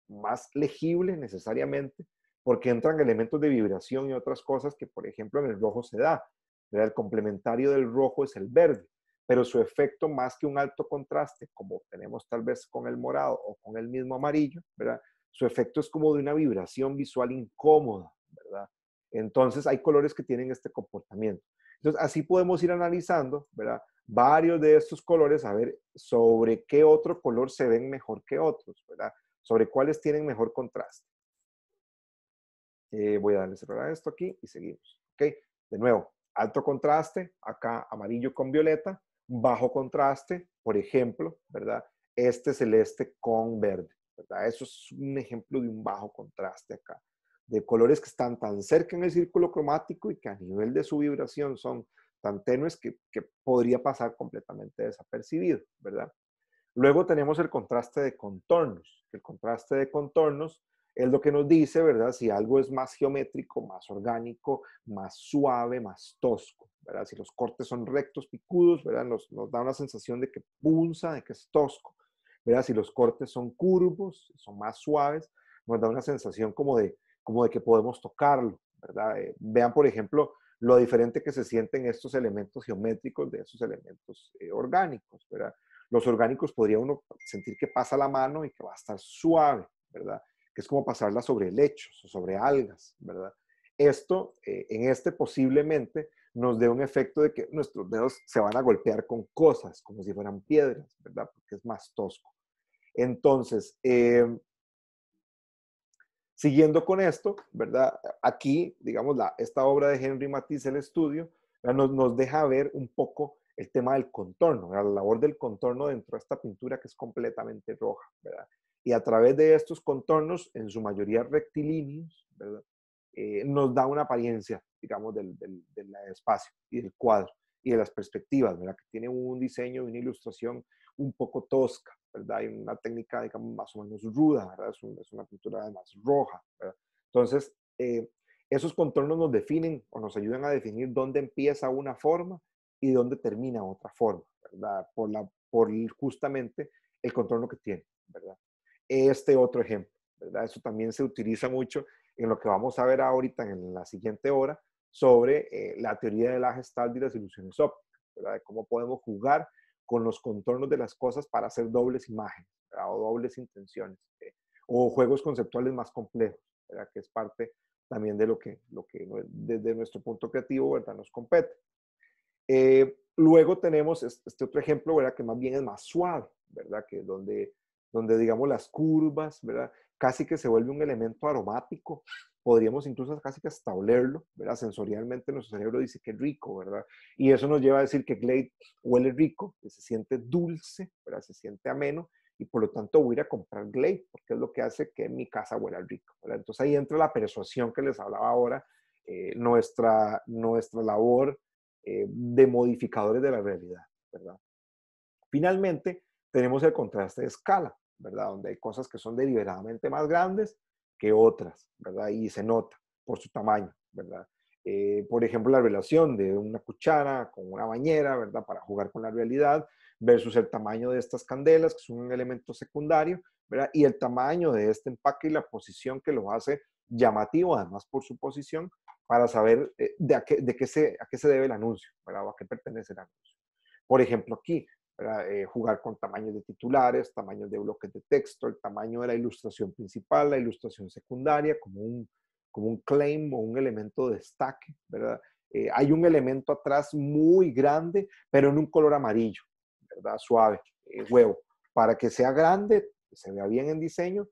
más legible necesariamente, porque entran elementos de vibración y otras cosas que, por ejemplo, en el rojo se da, ¿verdad? El complementario del rojo es el verde, pero su efecto más que un alto contraste, como tenemos tal vez con el morado o con el mismo amarillo, ¿verdad? Su efecto es como de una vibración visual incómoda, ¿verdad? Entonces hay colores que tienen este comportamiento. Entonces así podemos ir analizando, ¿verdad? Varios de estos colores, a ver sobre qué otro color se ven mejor que otros, ¿verdad? Sobre cuáles tienen mejor contraste. Voy a darle cerrar a esto aquí y seguimos. ¿Ok? De nuevo, alto contraste, acá amarillo con violeta, bajo contraste, por ejemplo, ¿verdad? Este celeste con verde, ¿verdad? Eso es un ejemplo de un bajo contraste acá, de colores que están tan cerca en el círculo cromático y que a nivel de su vibración son tan tenues que podría pasar completamente desapercibido, ¿verdad? Luego tenemos el contraste de contornos. El contraste de contornos es lo que nos dice, ¿verdad? Si algo es más geométrico, más orgánico, más suave, más tosco, ¿verdad? Si los cortes son rectos, picudos, ¿verdad? Nos da una sensación de que punza, de que es tosco, ¿verdad? Si los cortes son curvos, son más suaves, nos da una sensación como de que podemos tocarlo, ¿verdad? Vean, por ejemplo, lo diferente que se sienten estos elementos geométricos de esos elementos orgánicos, ¿verdad? Los orgánicos podría uno sentir que pasa la mano y que va a estar suave, ¿verdad? Que es como pasarla sobre helechos o sobre algas, ¿verdad? Esto, en este posiblemente nos dé un efecto de que nuestros dedos se van a golpear con cosas, como si fueran piedras, ¿verdad? Porque es más tosco. Entonces, siguiendo con esto, ¿verdad? Aquí, digamos, esta obra de Henry Matisse, El Estudio, nos deja ver un poco el tema del contorno, ¿verdad? La labor del contorno dentro de esta pintura que es completamente roja, ¿verdad? Y a través de estos contornos, en su mayoría rectilíneos, ¿verdad? Nos da una apariencia, digamos, del espacio y del cuadro y de las perspectivas, ¿verdad? Que tiene un diseño y una ilustración un poco tosca, ¿verdad? Hay una técnica, digamos, más o menos ruda, ¿verdad? Es una pintura además roja, ¿verdad? Entonces, esos contornos nos definen o nos ayudan a definir dónde empieza una forma y dónde termina otra forma, ¿verdad? Por justamente el contorno que tiene, ¿verdad? Este otro ejemplo, ¿verdad? Eso también se utiliza mucho en lo que vamos a ver ahorita en la siguiente hora sobre la teoría de la Gestalt y las ilusiones ópticas, ¿verdad? De cómo podemos jugar con los contornos de las cosas para hacer dobles imágenes, ¿verdad? O dobles intenciones, o juegos conceptuales más complejos, ¿verdad? Que es parte también de lo que desde nuestro punto creativo, ¿verdad? Nos compete. Luego tenemos este otro ejemplo, ¿verdad? Que más bien es más suave, ¿verdad? Que donde digamos las curvas, ¿verdad? Casi que se vuelve un elemento aromático. Podríamos incluso casi que hasta olerlo, ¿verdad? Sensorialmente nuestro cerebro dice que rico, ¿verdad? Y eso nos lleva a decir que Glade huele rico, que se siente dulce, ¿verdad? Se siente ameno, y por lo tanto voy a ir a comprar Glade, porque es lo que hace que mi casa huela rico, ¿verdad? Entonces ahí entra la persuasión que les hablaba ahora, nuestra labor de modificadores de la realidad, ¿verdad? Finalmente, tenemos el contraste de escala, ¿verdad? Donde hay cosas que son deliberadamente más grandes que otras, ¿verdad? Y se nota por su tamaño, ¿verdad? Por ejemplo, la relación de una cuchara con una bañera, ¿verdad? Para jugar con la realidad, versus el tamaño de estas candelas, que son un elemento secundario, ¿verdad? Y el tamaño de este empaque y la posición que lo hace llamativo, además por su posición, para saber a qué se debe el anuncio, ¿verdad? O a qué pertenece el anuncio. Por ejemplo, aquí, jugar con tamaños de titulares, tamaños de bloques de texto, el tamaño de la ilustración principal, la ilustración secundaria, como un claim o un elemento de destaque, ¿verdad? Hay un elemento atrás muy grande, pero en un color amarillo, ¿verdad? Suave, huevo, para que sea grande, se vea bien en diseño,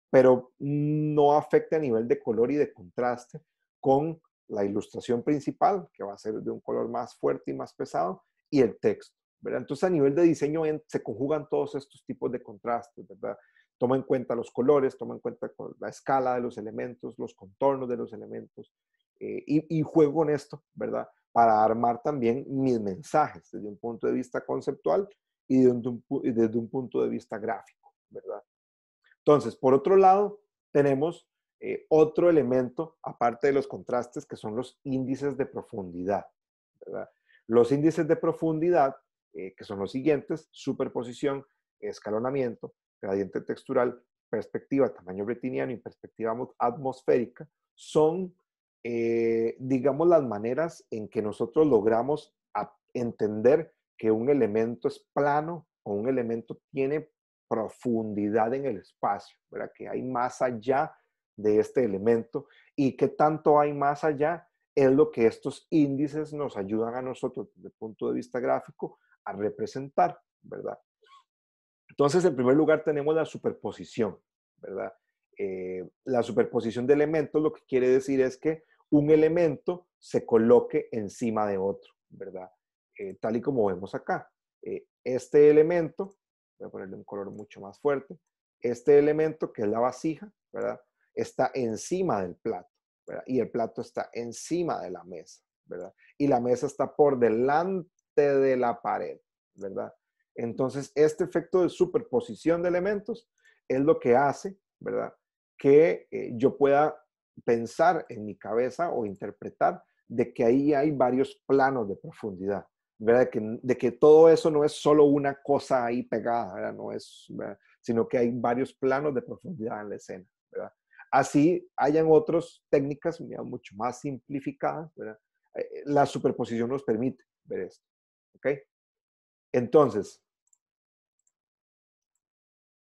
pero no afecte a nivel de color y de contraste con la ilustración principal, que va a ser de un color más fuerte y más pesado, y el texto, ¿verdad? Entonces, a nivel de diseño se conjugan todos estos tipos de contrastes, ¿verdad? Toma en cuenta los colores, toma en cuenta la escala de los elementos, los contornos de los elementos, y juego con esto, ¿verdad? Para armar también mis mensajes desde un punto de vista conceptual y desde un punto de vista gráfico, ¿verdad? Entonces, por otro lado, tenemos otro elemento, aparte de los contrastes, que son los índices de profundidad, ¿verdad? Los índices de profundidad, que son los siguientes: superposición, escalonamiento, gradiente textural, perspectiva, tamaño retiniano y perspectiva atmosférica, son, digamos, las maneras en que nosotros logramos entender que un elemento es plano o un elemento tiene profundidad en el espacio, ¿verdad? Que hay más allá de este elemento, y qué tanto hay más allá es lo que estos índices nos ayudan a nosotros desde el punto de vista gráfico a representar, ¿verdad? Entonces, en primer lugar tenemos la superposición, ¿verdad? La superposición de elementos lo que quiere decir es que un elemento se coloque encima de otro, ¿verdad? Tal y como vemos acá. Este elemento, voy a ponerle un color mucho más fuerte, este elemento que es la vasija, ¿verdad? Está encima del plato, ¿verdad? Y el plato está encima de la mesa, ¿verdad? Y la mesa está por delante de la pared, ¿verdad? Entonces, este efecto de superposición de elementos es lo que hace, ¿verdad? Que yo pueda pensar en mi cabeza o interpretar de que ahí hay varios planos de profundidad, ¿verdad? De que todo eso no es solo una cosa ahí pegada, ¿verdad? No es, ¿verdad? Sino que hay varios planos de profundidad en la escena, ¿verdad? Así hayan otras técnicas mucho más simplificadas, ¿verdad? La superposición nos permite ver esto, ¿ok? Entonces,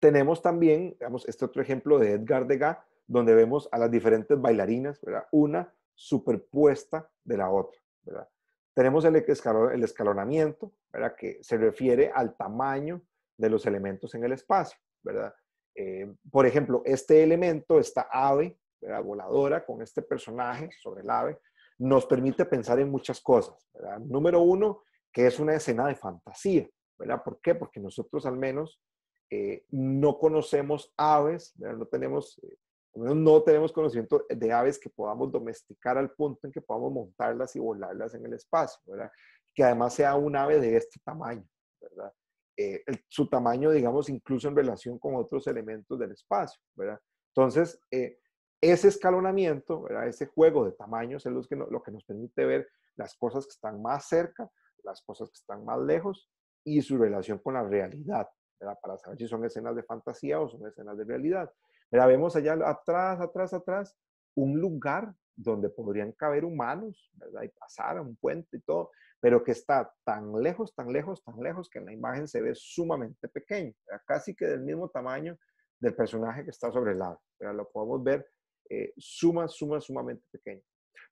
tenemos también, digamos, este otro ejemplo de Edgar Degas, donde vemos a las diferentes bailarinas, ¿verdad? Una superpuesta de la otra, ¿verdad? Tenemos el escalonamiento, ¿verdad? Que se refiere al tamaño de los elementos en el espacio, ¿verdad? Por ejemplo, este elemento, esta ave, ¿verdad? Voladora, con este personaje sobre el ave, nos permite pensar en muchas cosas, ¿verdad? Número uno, que es una escena de fantasía, ¿verdad? ¿Por qué? Porque nosotros al menos no conocemos aves, ¿verdad? Al menos no tenemos conocimiento de aves que podamos domesticar al punto en que podamos montarlas y volarlas en el espacio, ¿verdad? Que además sea un ave de este tamaño, ¿verdad? Su tamaño, digamos, incluso en relación con otros elementos del espacio, ¿verdad? Entonces, ese escalonamiento, ¿verdad? Ese juego de tamaños es lo que nos permite ver las cosas que están más cerca, las cosas que están más lejos y su relación con la realidad, ¿verdad? Para saber si son escenas de fantasía o son escenas de realidad. ¿Verdad? Vemos allá atrás, un lugar donde podrían caber humanos, ¿verdad? Y pasar a un puente y todo, pero que está tan lejos, tan lejos, tan lejos, que en la imagen se ve sumamente pequeño, ¿verdad? Casi que del mismo tamaño del personaje que está sobre el lado, ¿verdad? Lo podemos ver sumamente pequeño.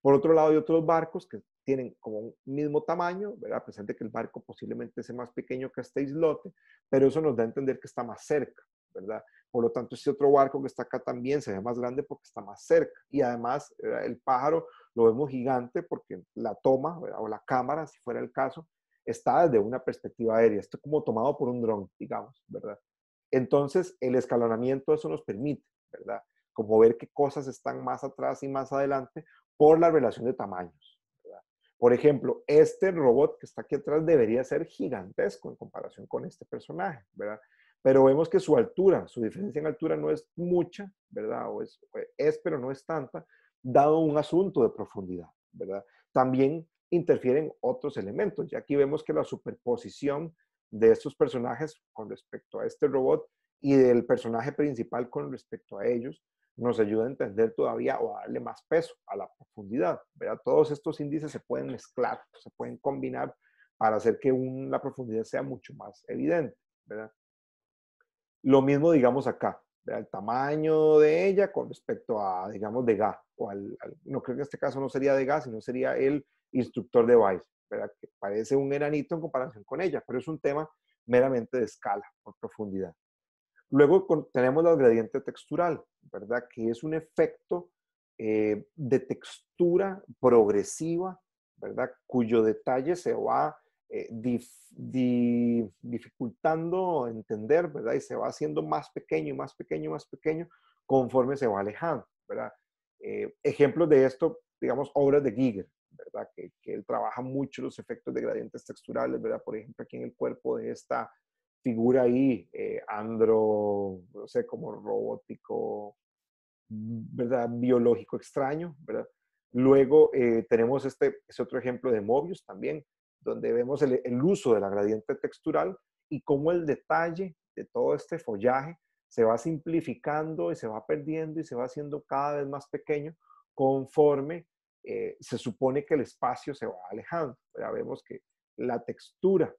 Por otro lado, hay otros barcos que tienen como un mismo tamaño, ¿verdad? A pesar de que el barco posiblemente sea más pequeño que este islote, pero eso nos da a entender que está más cerca, ¿verdad? Por lo tanto, este otro barco que está acá también se ve más grande porque está más cerca. Y además, ¿verdad? El pájaro lo vemos gigante porque la toma, ¿verdad? O la cámara, si fuera el caso, está desde una perspectiva aérea. Esto es como tomado por un dron, digamos, ¿verdad? Entonces, el escalonamiento eso nos permite, ¿verdad? Como ver qué cosas están más atrás y más adelante por la relación de tamaños, ¿verdad? Por ejemplo, este robot que está aquí atrás debería ser gigantesco en comparación con este personaje, ¿verdad? Pero vemos que su altura, su diferencia en altura no es mucha, ¿verdad? O es, pero no es tanta, dado un asunto de profundidad, ¿verdad? También interfieren otros elementos. Ya aquí vemos que la superposición de estos personajes con respecto a este robot y del personaje principal con respecto a ellos nos ayuda a entender todavía o a darle más peso a la profundidad, ¿verdad? Todos estos índices se pueden mezclar, se pueden combinar para hacer que la profundidad sea mucho más evidente, ¿verdad? Lo mismo, digamos, acá, ¿verdad? El tamaño de ella con respecto a, digamos, de Ga, no creo que en este caso no sería de Ga, sino sería el instructor de Vice, ¿verdad? Que parece un enanito en comparación con ella, pero es un tema meramente de escala, por profundidad. Luego tenemos la gradiente textural, ¿verdad? Que es un efecto de textura progresiva, ¿verdad? Cuyo detalle se va dificultando entender, ¿verdad? Y se va haciendo más pequeño, más pequeño, más pequeño conforme se va alejando, ¿verdad? Ejemplos de esto, digamos, obras de Giger, ¿verdad? Que él trabaja mucho los efectos de gradientes texturales, ¿verdad? Por ejemplo, aquí en el cuerpo de esta figura ahí, no sé, como robótico, ¿verdad? Biológico extraño, ¿verdad? Luego tenemos ese otro ejemplo de Mobius también, donde vemos el uso de la gradiente textural y cómo el detalle de todo este follaje se va simplificando y se va perdiendo y se va haciendo cada vez más pequeño conforme se supone que el espacio se va alejando, ¿verdad? Vemos que la textura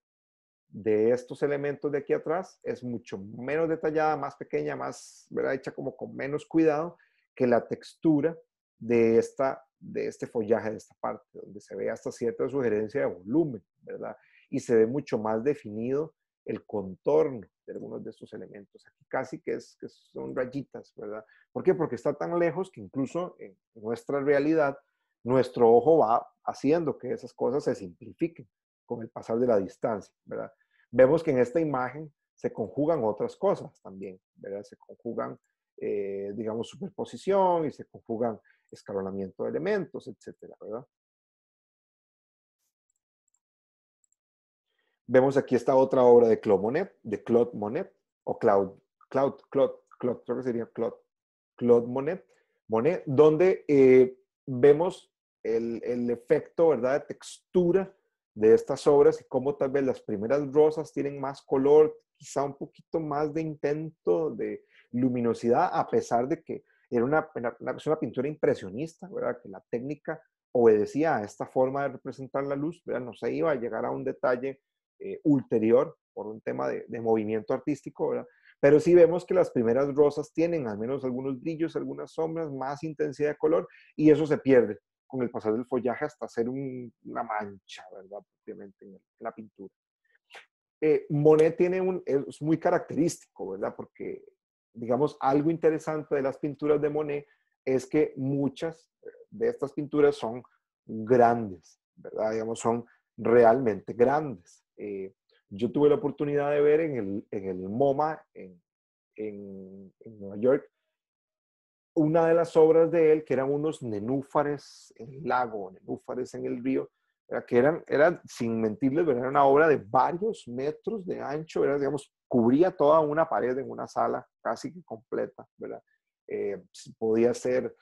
de estos elementos de aquí atrás es mucho menos detallada, más pequeña, más, ¿verdad? Hecha como con menos cuidado que la textura de este follaje, de esta parte, donde se ve hasta cierta sugerencia de volumen, ¿verdad? Y se ve mucho más definido el contorno de algunos de estos elementos. Aquí casi que son rayitas, ¿verdad? ¿Por qué? Porque está tan lejos que incluso en nuestra realidad, nuestro ojo va haciendo que esas cosas se simplifiquen con el pasar de la distancia, ¿verdad? Vemos que en esta imagen se conjugan otras cosas también, ¿verdad? Se conjugan, digamos, superposición y se conjugan escalonamiento de elementos, etcétera, ¿verdad? Vemos aquí esta otra obra de Claude Monet, o Claude, creo que sería Claude Monet, donde vemos el efecto, ¿verdad?, de textura de estas obras y cómo tal vez las primeras rosas tienen más color, quizá un poquito más de intento de luminosidad, a pesar de que era una pintura impresionista, ¿verdad? Que la técnica obedecía a esta forma de representar la luz, ¿verdad? No se iba a llegar a un detalle ulterior por un tema de movimiento artístico, ¿verdad? Pero sí vemos que las primeras rosas tienen al menos algunos brillos, algunas sombras, más intensidad de color, y eso se pierde con el pasar del follaje hasta hacer una mancha, ¿verdad? Propiamente en la pintura. Monet es muy característico, ¿verdad? Porque, digamos, algo interesante de las pinturas de Monet es que muchas de estas pinturas son grandes, ¿verdad? Digamos, son realmente grandes. Yo tuve la oportunidad de ver en el MoMA en Nueva York una de las obras de él, que eran unos nenúfares en el lago, nenúfares en el río, que eran sin mentirles, ¿verdad? Era una obra de varios metros de ancho, era, digamos, cubría toda una pared en una sala casi que completa, ¿verdad? Podía ser,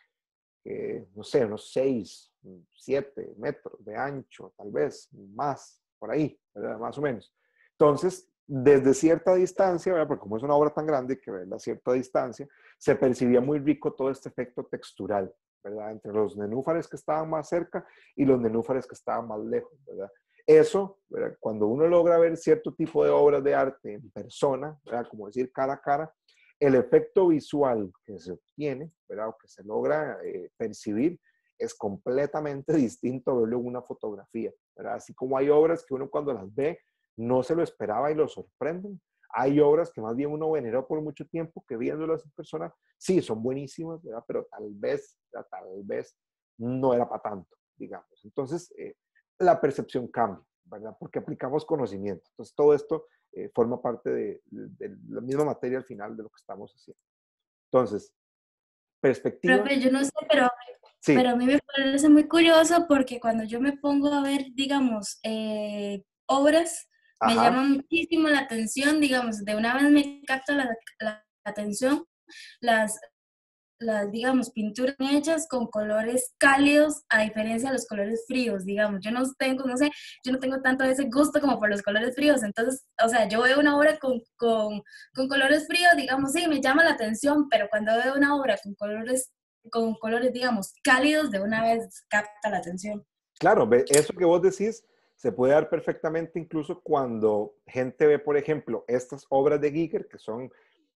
no sé, unos 6, 7 metros de ancho, tal vez, más, por ahí, ¿verdad? Más o menos. Entonces, desde cierta distancia, ¿verdad? Porque como es una obra tan grande que a cierta distancia, se percibía muy rico todo este efecto textural, ¿verdad? Entre los nenúfares que estaban más cerca y los nenúfares que estaban más lejos, ¿verdad? Eso, ¿verdad? Cuando uno logra ver cierto tipo de obras de arte en persona, ¿verdad? Como decir cara a cara, el efecto visual que se obtiene, ¿verdad? O que se logra percibir, es completamente distinto a verlo en una fotografía, ¿verdad? Así como hay obras que uno cuando las ve no se lo esperaba y lo sorprenden. Hay obras que más bien uno veneró por mucho tiempo, que viéndolas en persona, sí, son buenísimas, ¿verdad? Pero tal vez no era para tanto, digamos. Entonces, la percepción cambia, ¿verdad? Porque aplicamos conocimiento. Entonces, todo esto forma parte de la misma materia al final de lo que estamos haciendo. Entonces, perspectiva. Profe, yo no sé, Sí. pero a mí me parece muy curioso porque cuando yo me pongo a ver, digamos, obras, me Ajá. llama muchísimo la atención, digamos, de una vez me capta la atención las, digamos, pinturas hechas con colores cálidos a diferencia de los colores fríos, digamos. Yo no tengo, no sé, yo no tengo tanto ese gusto como por los colores fríos. Entonces, o sea, yo veo una obra con colores fríos, digamos, sí, me llama la atención, pero cuando veo una obra con colores, digamos, cálidos, de una vez capta la atención. Claro, eso que vos decís se puede dar perfectamente incluso cuando gente ve, por ejemplo, estas obras de Giger, que son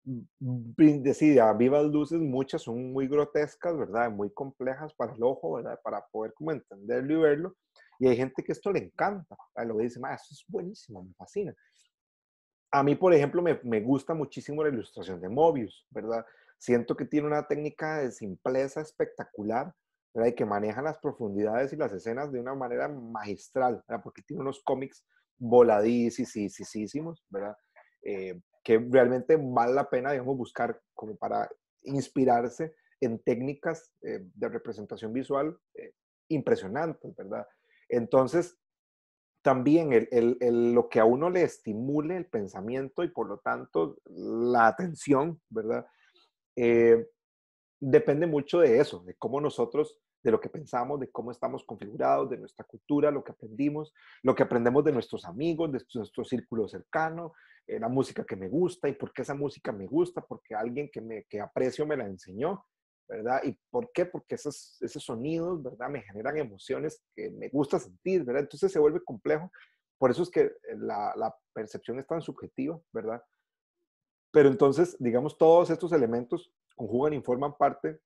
a vivas luces, muchas son muy grotescas, ¿verdad? Muy complejas para el ojo, ¿verdad? Para poder como entenderlo y verlo. Y hay gente que esto le encanta, ¿verdad? Lo dice, esto es buenísimo, me fascina. A mí, por ejemplo, me gusta muchísimo la ilustración de Mobius, ¿verdad? Siento que tiene una técnica de simpleza espectacular, ¿verdad? Y que maneja las profundidades y las escenas de una manera magistral, ¿verdad? Porque tiene unos cómics voladísimos, ¿verdad? Que realmente vale la pena, digamos, buscar como para inspirarse en técnicas de representación visual impresionantes, ¿verdad? Entonces, también lo que a uno le estimule el pensamiento y por lo tanto la atención, ¿verdad? Depende mucho de eso, de cómo nosotros, de lo que pensamos, de cómo estamos configurados, de nuestra cultura, lo que aprendemos de nuestros amigos, de nuestro círculo cercano, la música que me gusta y por qué esa música me gusta, porque alguien que aprecio me la enseñó, ¿verdad? ¿Y por qué? Porque esos sonidos, ¿verdad? Me generan emociones que me gusta sentir, ¿verdad? Entonces se vuelve complejo. Por eso es que la percepción es tan subjetiva, ¿verdad? Pero entonces, digamos, todos estos elementos conjugan y forman parte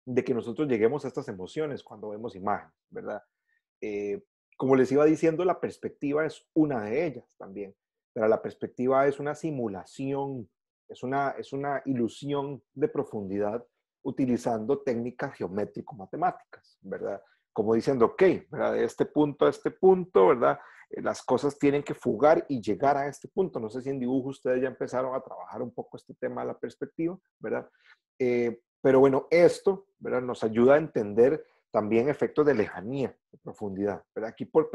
de que nosotros lleguemos a estas emociones cuando vemos imágenes, ¿verdad? Como les iba diciendo, la perspectiva es una de ellas también, pero la perspectiva es una simulación, es una ilusión de profundidad utilizando técnicas geométrico-matemáticas, ¿verdad? Como diciendo, ok, ¿verdad? De este punto a este punto, ¿verdad? Las cosas tienen que fugar y llegar a este punto. No sé si en dibujo ustedes ya empezaron a trabajar un poco este tema de la perspectiva, ¿verdad? Pero bueno, esto, ¿verdad? Nos ayuda a entender también efectos de lejanía, de profundidad, ¿verdad? Aquí por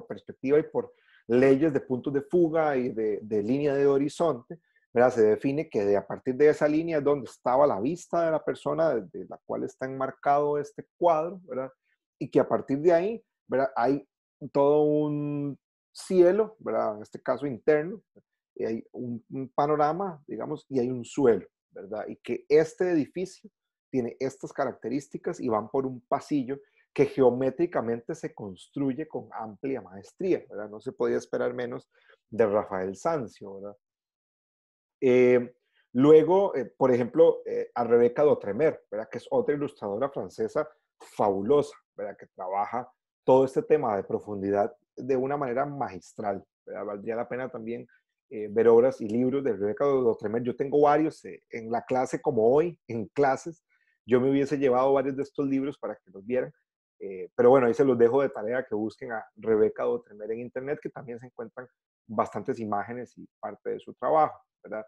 perspectiva y por leyes de puntos de fuga y de línea de horizonte, ¿verdad? Se define que a partir de esa línea es donde estaba la vista de la persona de la cual está enmarcado este cuadro, ¿verdad? Y que a partir de ahí, ¿verdad? Hay todo un cielo, ¿verdad? En este caso interno, y hay un panorama, digamos, y hay un suelo, ¿verdad? Y que este edificio tiene estas características y van por un pasillo que geométricamente se construye con amplia maestría, ¿verdad? No se podía esperar menos de Rafael Sanzio, ¿verdad? Luego, por ejemplo, a Rebeca Dotremert, ¿verdad? Que es otra ilustradora francesa fabulosa, ¿verdad? Que trabaja todo este tema de profundidad de una manera magistral, ¿verdad? Valdría la pena también ver obras y libros de Rebeca Dotremert. Yo tengo varios en la clase como hoy, en clases. Yo me hubiese llevado varios de estos libros para que los vieran. Pero bueno, ahí se los dejo de tarea que busquen a Rebeca Doutremer en internet, que también se encuentran bastantes imágenes y parte de su trabajo, ¿verdad?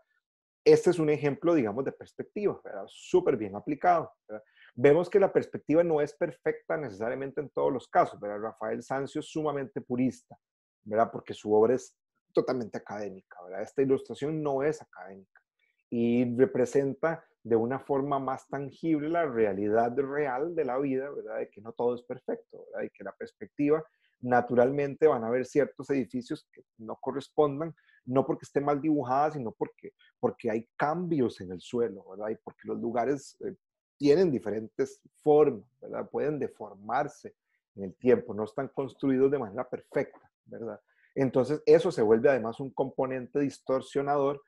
Este es un ejemplo, digamos, de perspectiva, ¿verdad? Súper bien aplicado, ¿verdad? Vemos que la perspectiva no es perfecta necesariamente en todos los casos, ¿verdad? Rafael Sanzio es sumamente purista, ¿verdad? Porque su obra es totalmente académica, ¿verdad? Esta ilustración no es académica y representa de una forma más tangible la realidad real de la vida, ¿verdad? De que no todo es perfecto, ¿verdad? Y que la perspectiva, naturalmente van a haber ciertos edificios que no correspondan, no porque esté mal dibujada, sino porque hay cambios en el suelo, ¿verdad? Y porque los lugares tienen diferentes formas, ¿verdad? Pueden deformarse en el tiempo, no están construidos de manera perfecta, ¿verdad? Entonces, eso se vuelve además un componente distorsionador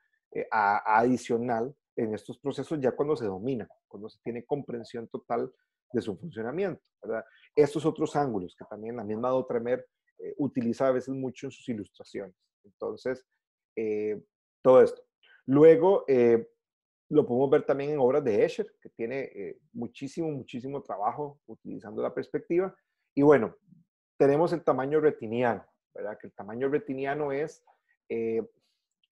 adicional en estos procesos ya cuando se domina, cuando se tiene comprensión total de su funcionamiento, ¿verdad? Estos otros ángulos que también la misma Doutremer utiliza a veces mucho en sus ilustraciones. Entonces, todo esto. Luego, lo podemos ver también en obras de Escher, que tiene muchísimo trabajo utilizando la perspectiva. Y bueno, tenemos el tamaño retiniano, ¿verdad? Que el tamaño retiniano es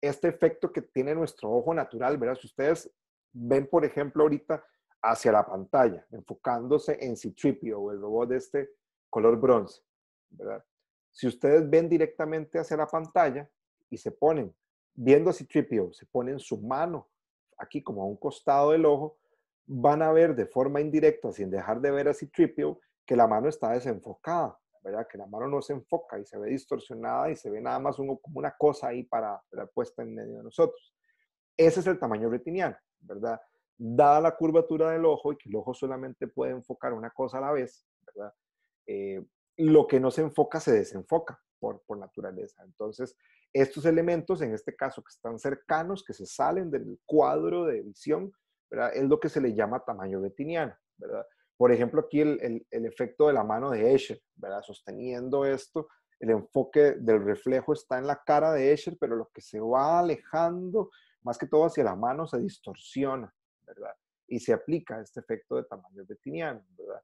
este efecto que tiene nuestro ojo natural, ¿verdad? Si ustedes ven, por ejemplo, ahorita hacia la pantalla, enfocándose en C-3PO, o el robot de este color bronce, ¿verdad? Si ustedes ven directamente hacia la pantalla y se ponen, viendo a C-3PO, se ponen su mano aquí como a un costado del ojo, van a ver de forma indirecta, sin dejar de ver a C-3PO, que la mano está desenfocada, ¿verdad? Que la mano no se enfoca y se ve distorsionada y se ve nada más como una cosa ahí puesta en medio de nosotros. Ese es el tamaño retiniano, ¿verdad? Dada la curvatura del ojo y que el ojo solamente puede enfocar una cosa a la vez, ¿verdad? Lo que no se enfoca se desenfoca por naturaleza. Entonces, estos elementos, en este caso, que están cercanos, que se salen del cuadro de visión, ¿verdad? Es lo que se le llama tamaño retiniano, ¿verdad? Por ejemplo, aquí el efecto de la mano de Escher, ¿verdad? Sosteniendo esto, el enfoque del reflejo está en la cara de Escher, pero lo que se va alejando, más que todo hacia la mano, se distorsiona, ¿verdad? Y se aplica este efecto de tamaño retiniano, ¿verdad?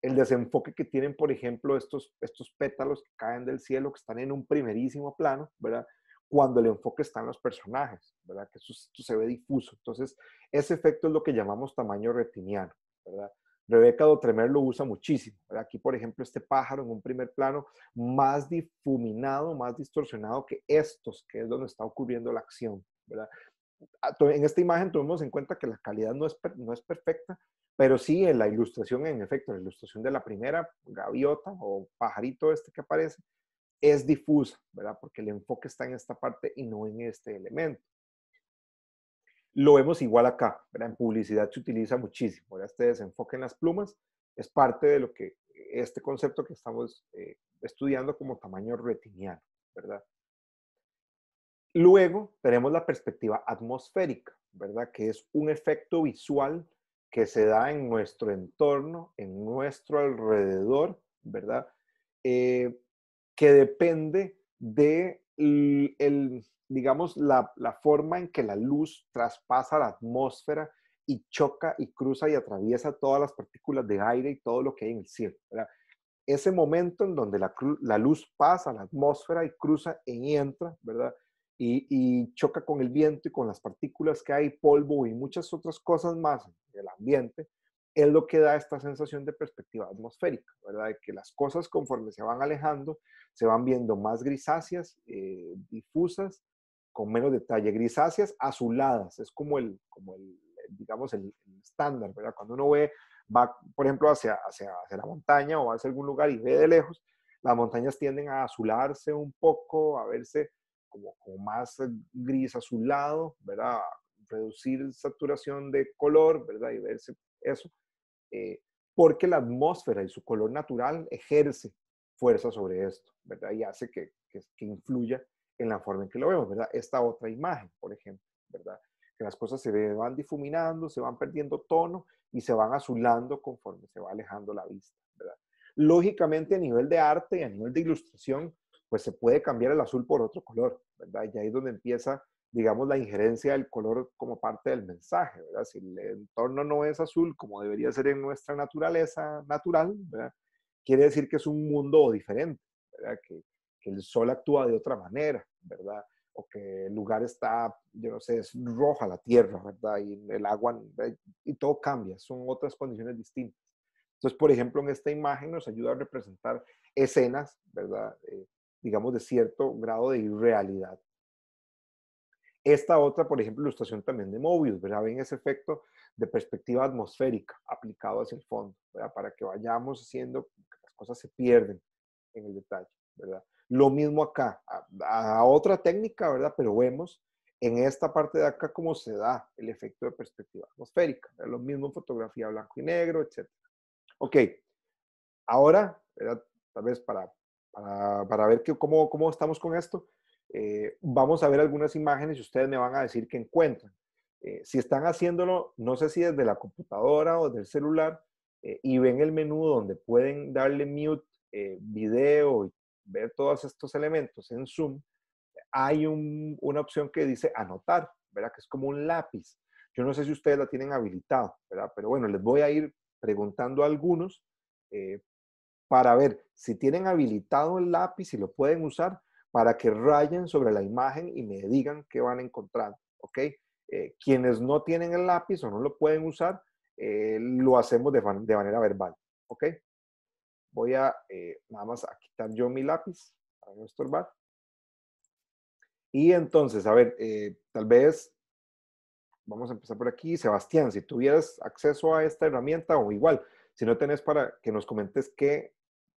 El desenfoque que tienen, por ejemplo, estos pétalos que caen del cielo, que están en un primerísimo plano, ¿verdad? Cuando el enfoque está en los personajes, ¿verdad? Que esto se ve difuso. Entonces, ese efecto es lo que llamamos tamaño retiniano, ¿verdad? Rebeca Doutremer lo usa muchísimo, ¿verdad? Aquí, por ejemplo, este pájaro en un primer plano más difuminado, más distorsionado que estos, que es donde está ocurriendo la acción, ¿verdad? En esta imagen tuvimos en cuenta que la calidad no es perfecta, pero sí en la ilustración, en efecto, la ilustración de la primera gaviota o pajarito este que aparece, es difusa, ¿verdad? Porque el enfoque está en esta parte y no en este elemento. Lo vemos igual acá, ¿verdad? En publicidad se utiliza muchísimo, ¿verdad? Este desenfoque en las plumas es parte de lo que, este concepto que estamos estudiando como tamaño retiniano, ¿verdad? Luego tenemos la perspectiva atmosférica, ¿verdad? Que es un efecto visual que se da en nuestro entorno, en nuestro alrededor, ¿verdad? Que depende de, digamos, la forma en que la luz traspasa la atmósfera y choca y cruza y atraviesa todas las partículas de aire y todo lo que hay en el cielo, ¿verdad? Ese momento en donde la luz pasa a la atmósfera y cruza y entra, ¿verdad? Y choca con el viento y con las partículas que hay, polvo y muchas otras cosas más del ambiente, es lo que da esta sensación de perspectiva atmosférica, ¿verdad? De que las cosas conforme se van alejando, se van viendo más grisáceas, difusas, con menos detalle, grisáceas, azuladas, es como digamos, el estándar, ¿verdad? Cuando uno va, por ejemplo, hacia la montaña o hacia algún lugar y ve de lejos, las montañas tienden a azularse un poco, a verse como más gris azulado, ¿verdad? Reducir saturación de color, ¿verdad? Y verse eso, porque la atmósfera y su color natural ejerce fuerza sobre esto, ¿verdad? Y hace que influya en la forma en que lo vemos, ¿verdad? Esta otra imagen, por ejemplo, ¿verdad? Que las cosas se van difuminando, se van perdiendo tono y se van azulando conforme se va alejando la vista, ¿verdad? Lógicamente, a nivel de arte y a nivel de ilustración, pues se puede cambiar el azul por otro color, ¿verdad? Y ahí es donde empieza, digamos, la injerencia del color como parte del mensaje, ¿verdad? Si el entorno no es azul como debería ser en nuestra naturaleza natural, ¿verdad? quiere decir que es un mundo diferente, ¿verdad? Que el sol actúa de otra manera, ¿verdad? O que el lugar está, yo no sé, es roja la tierra, ¿verdad? Y el agua, y todo cambia, son otras condiciones distintas. Entonces, por ejemplo, en esta imagen nos ayuda a representar escenas, ¿verdad? Digamos, de cierto grado de irrealidad. Esta otra, por ejemplo, ilustración también de Mobius, ¿verdad? Ven ese efecto de perspectiva atmosférica aplicado hacia el fondo, ¿verdad? Para que vayamos haciendo que las cosas se pierden en el detalle, ¿verdad? Lo mismo acá, a otra técnica, ¿verdad? Pero vemos en esta parte de acá cómo se da el efecto de perspectiva atmosférica, ¿verdad? Lo mismo en fotografía blanco y negro, etc. Ok, ahora, ¿verdad? Tal vez para ver cómo estamos con esto, vamos a ver algunas imágenes y ustedes me van a decir qué encuentran. Si están haciéndolo, no sé si desde la computadora o del celular, y ven el menú donde pueden darle mute, video y ver todos estos elementos en Zoom, hay una opción que dice anotar, ¿verdad? Que es como un lápiz. Yo no sé si ustedes la tienen habilitado, ¿verdad? Pero bueno, les voy a ir preguntando a algunos para ver si tienen habilitado el lápiz y lo pueden usar para que rayen sobre la imagen y me digan qué van encontrando, ¿ok? Quienes no tienen el lápiz o no lo pueden usar, lo hacemos de manera verbal, ¿ok? Voy a nada más a quitar yo mi lápiz para no estorbar. Y entonces, a ver, tal vez vamos a empezar por aquí. Sebastián, si tuvieras acceso a esta herramienta o igual, si no tenés, para que nos comentes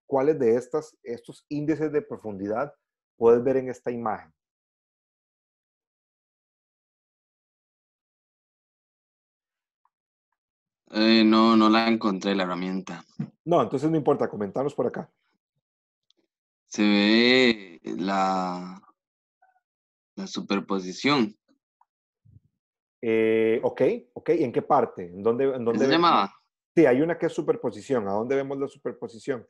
cuáles de estos índices de profundidad puedes ver en esta imagen. No, no la encontré la herramienta. No, entonces no importa, comentanos por acá. Se ve la superposición. Ok, ¿en qué parte? ¿En dónde ¿Qué se vemos? llamaba? Sí, hay una que es superposición. ¿A dónde vemos la superposición?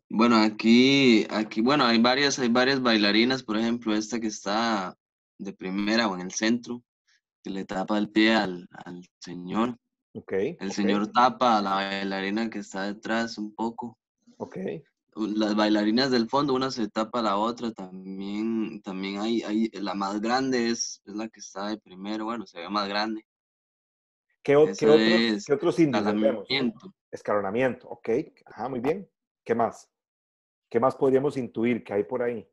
Bueno, aquí, bueno, hay varias bailarinas, por ejemplo, esta que está de primera o en el centro, que le tapa el pie al señor. Ok. El señor tapa a la bailarina que está detrás un poco. Ok. Las bailarinas del fondo, una se tapa a la otra, también hay la más grande es la que está de primero, bueno, se ve más grande. ¿Qué Eso es otros índices vemos? escalamiento. Escalonamiento, ok. Ajá, muy bien. ¿Qué más? ¿Qué más podríamos intuir que hay por ahí?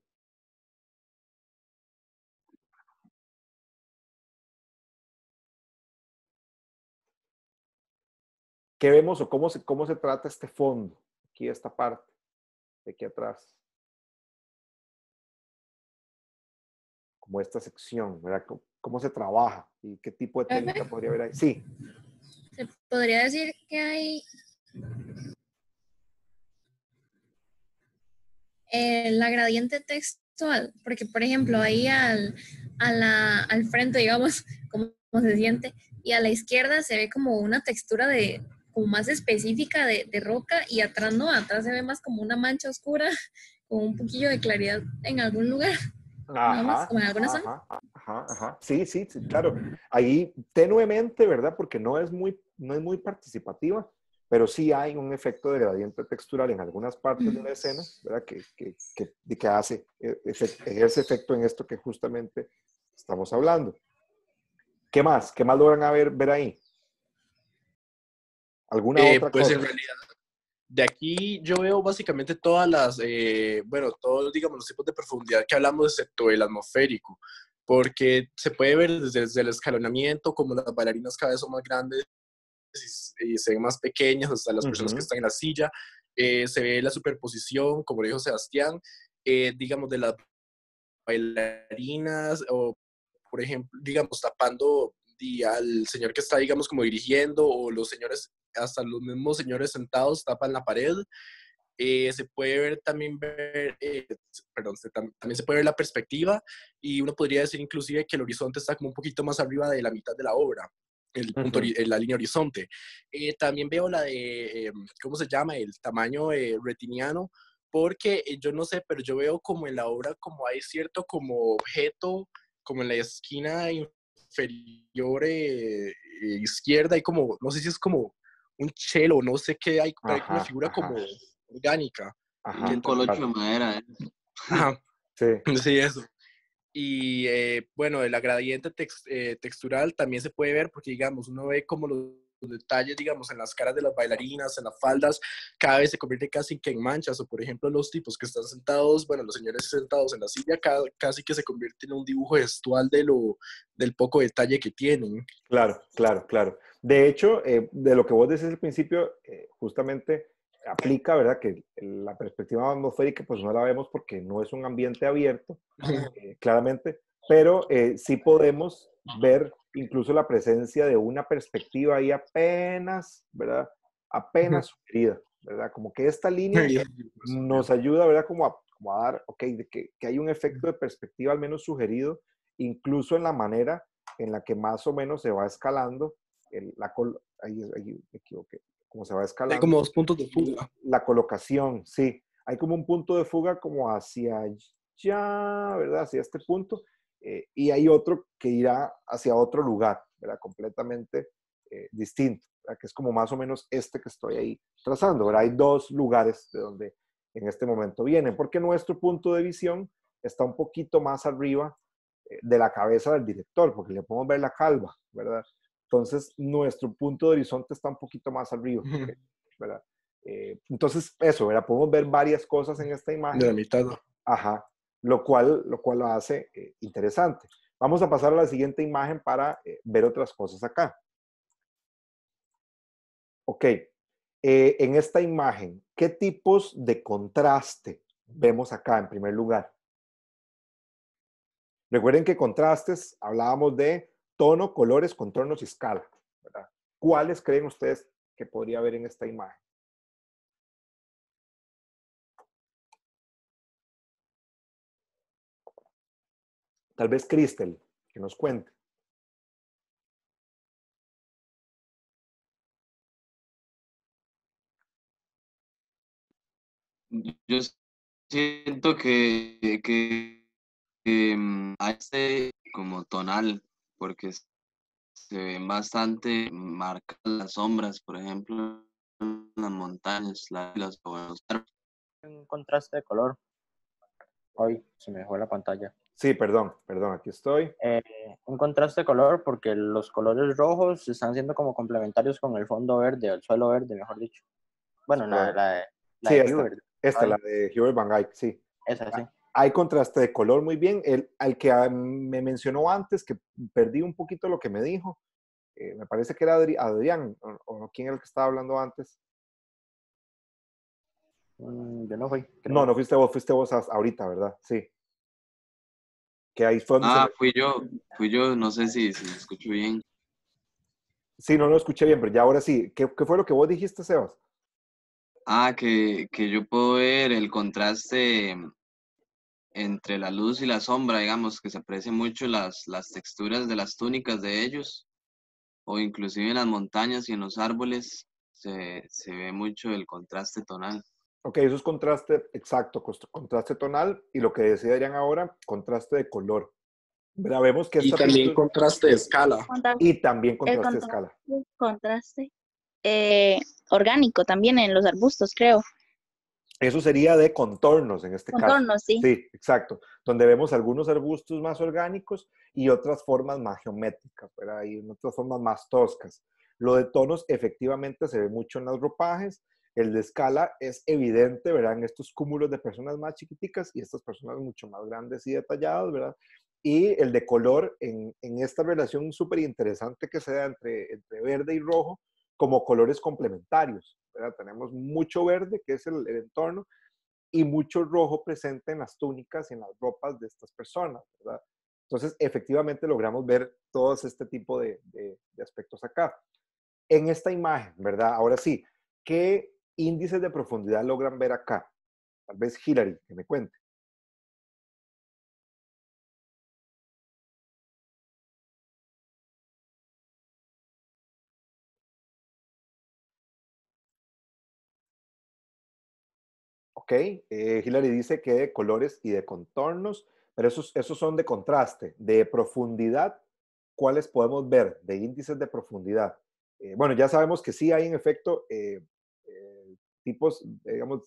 ¿Qué vemos o cómo se trata este fondo? Aquí, esta parte, de aquí atrás. Como esta sección, ¿verdad? ¿Cómo se trabaja? ¿Y qué tipo de técnica podría haber ahí? Sí. Se podría decir que hay la gradiente textual, porque por ejemplo ahí al frente, digamos, cómo se siente, y a la izquierda se ve como una textura como más específica de roca, y atrás no, atrás se ve más como una mancha oscura, con un poquillo de claridad en algún lugar, nada más, como en alguna zona. Ajá. Sí, claro. Ahí tenuemente, ¿verdad? Porque no es muy participativa, pero sí hay un efecto de gradiente textural en algunas partes de una escena, ¿verdad? Que hace ese efecto en esto que justamente estamos hablando. ¿Qué más? ¿Qué más logran ver ahí? ¿Alguna otra Pues cosa? en realidad, de aquí yo veo básicamente todas las, bueno, todos, digamos, los tipos de profundidad que hablamos, excepto el atmosférico, porque se puede ver desde el escalonamiento, como las bailarinas cada vez son más grandes y se ven más pequeñas, hasta las personas que están en la silla. Se ve la superposición, como dijo Sebastián, digamos, de las bailarinas, o por ejemplo, digamos, tapando al señor que está, digamos, como dirigiendo, o los señores, hasta los mismos señores sentados tapan la pared. Se puede ver también, también se puede ver la perspectiva, y uno podría decir inclusive que el horizonte está como un poquito más arriba de la mitad de la obra, la línea horizonte. También veo la de, ¿cómo se llama? El tamaño retiniano, porque yo no sé, pero yo veo como en la obra como hay cierto como objeto, como en la esquina inferior izquierda, y como, no sé si es como un chelo, no sé qué hay, pero hay una Ajá, figura como ajá, orgánica. Como ajá, un colocho claro. de madera. Ajá, Sí, sí, eso. Y bueno, la gradiente textural también se puede ver porque, digamos, uno ve como los detalles, digamos, en las caras de las bailarinas, en las faldas, cada vez se convierte casi que en manchas, o por ejemplo los tipos que están sentados, bueno, los señores sentados en la silla, casi que se convierte en un dibujo gestual del poco detalle que tienen. claro, claro, claro. De hecho, de lo que vos decís al principio, justamente aplica, ¿verdad? Que la perspectiva atmosférica, pues no la vemos porque no es un ambiente abierto, claramente, pero sí podemos ver incluso la presencia de una perspectiva ahí apenas, ¿verdad? Apenas sugerida, ¿verdad? Como que esta línea nos ayuda, ¿verdad? Como a dar, ok, de que hay un efecto de perspectiva al menos sugerido, incluso en la manera en la que más o menos se va escalando, ahí me equivoqué, como se va Hay escalando como 2 puntos de fuga. la colocación, sí. Hay como un punto de fuga como hacia allá, ¿verdad? Hacia este punto. Y hay otro que irá hacia otro lugar, ¿verdad? Completamente distinto, ¿verdad? Que es como más o menos este que estoy ahí trazando, ¿verdad? Hay dos lugares de donde en este momento vienen, porque nuestro punto de visión está un poquito más arriba de la cabeza del director, porque le podemos ver la calva, ¿verdad? Entonces, nuestro punto de horizonte está un poquito más arriba, ¿verdad? Entonces, eso, ¿verdad? Podemos ver varias cosas en esta De imagen, la mitad. ajá, lo cual lo hace interesante. Vamos a pasar a la siguiente imagen para ver otras cosas acá. Ok, en esta imagen, ¿qué tipos de contraste vemos acá en primer lugar? Recuerden que contrastes, hablábamos de tono, colores, contornos y escala, ¿verdad? ¿Cuáles creen ustedes que podría haber en esta imagen? Tal vez Cristel, que nos cuente. Yo siento que hay este como tonal, porque se ven bastante marcadas las sombras, por ejemplo, en las montañas, o en los árboles. Un contraste de color. Hoy se me fue la pantalla. Sí, perdón, aquí estoy. Un contraste de color porque los colores rojos están siendo como complementarios con el fondo verde, el suelo verde, mejor dicho. Bueno, la Sí, de Hubert. la de Hubert Van Eyck, sí. Esa, sí. Hay contraste de color muy bien. Al que me mencionó antes, que perdí un poquito lo que me dijo, me parece que era Adrián, o quién era el que estaba hablando antes. Yo no fui. No, no fuiste vos ahorita, ¿verdad? Sí. Que ahí fue donde Fui yo, no sé si escucho bien. Sí, no lo escuché bien, pero ya ahora sí. ¿Qué fue lo que vos dijiste, Sebas? Que yo puedo ver el contraste entre la luz y la sombra, digamos, que se aprecian mucho las texturas de las túnicas de ellos, o inclusive en las montañas y en los árboles se ve mucho el contraste tonal. Ok, eso es contraste, exacto, contraste tonal, y lo que decía Adrián ahora, contraste de color. ¿Verdad? Vemos que Y esta también pintura... contraste de escala. Y también El contraste de escala. contraste orgánico también en los arbustos, creo. Eso sería de contornos en este caso. Contornos, sí. Sí, exacto. Donde vemos algunos arbustos más orgánicos y otras formas más geométricas, ¿verdad? Y otras formas más toscas. Lo de tonos efectivamente se ve mucho en los ropajes. El de escala es evidente, ¿verdad? En estos cúmulos de personas más chiquiticas y estas personas mucho más grandes y detalladas, ¿verdad? Y el de color en esta relación súper interesante que se da entre verde y rojo como colores complementarios, ¿verdad? Tenemos mucho verde, que es el entorno, y mucho rojo presente en las túnicas y en las ropas de estas personas, ¿verdad? Entonces, efectivamente logramos ver todos este tipo de aspectos acá. En esta imagen, ¿verdad? Ahora sí, ¿qué índices de profundidad logran ver acá? Tal vez Hilary, que me cuente. Ok, Hilary dice que de colores y de contornos, pero esos son de contraste. De profundidad, ¿cuáles podemos ver? De índices de profundidad. Bueno, ya sabemos que sí hay en efecto tipos, digamos,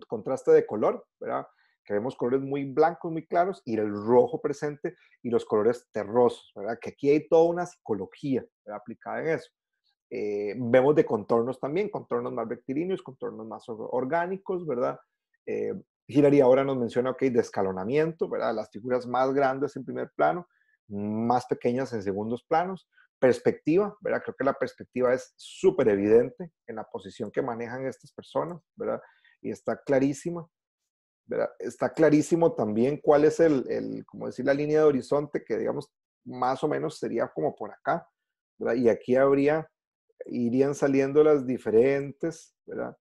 contraste de color, ¿verdad? Que vemos colores muy blancos, muy claros, y el rojo presente y los colores terrosos, ¿verdad? Que aquí hay toda una psicología, ¿verdad?, aplicada en eso. Vemos de contornos también, contornos más rectilíneos, contornos más orgánicos, ¿verdad? Hilary ahora nos menciona, ok, de escalonamiento, ¿verdad? Las figuras más grandes en primer plano, más pequeñas en segundos planos. Perspectiva, ¿verdad? Creo que la perspectiva es súper evidente en la posición que manejan estas personas, ¿verdad? Y está clarísima, ¿verdad? Está clarísimo también cuál es como decir, la línea de horizonte que, digamos, más o menos sería como por acá, ¿verdad? Y aquí irían saliendo las diferentes, ¿verdad?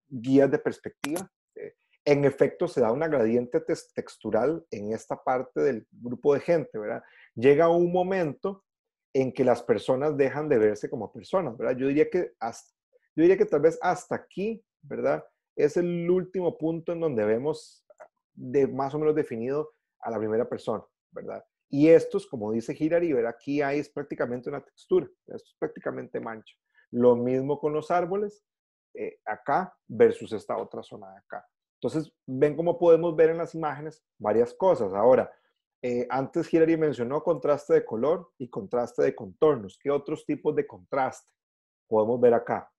Guías de perspectiva. En efecto, se da una gradiente textural en esta parte del grupo de gente, ¿verdad? Llega un momento en que las personas dejan de verse como personas, ¿verdad? Yo diría que tal vez hasta aquí, ¿verdad? Es el último punto en donde vemos más o menos definido a la primera persona, ¿verdad? Y estos, como dice Hilary, ¿verdad? Aquí hay es prácticamente una textura, esto es prácticamente mancha. Lo mismo con los árboles, acá versus esta otra zona de acá. Entonces, ven cómo podemos ver en las imágenes varias cosas. Ahora, antes Hilary mencionó contraste de color y contraste de contornos. ¿Qué otros tipos de contraste podemos ver acá?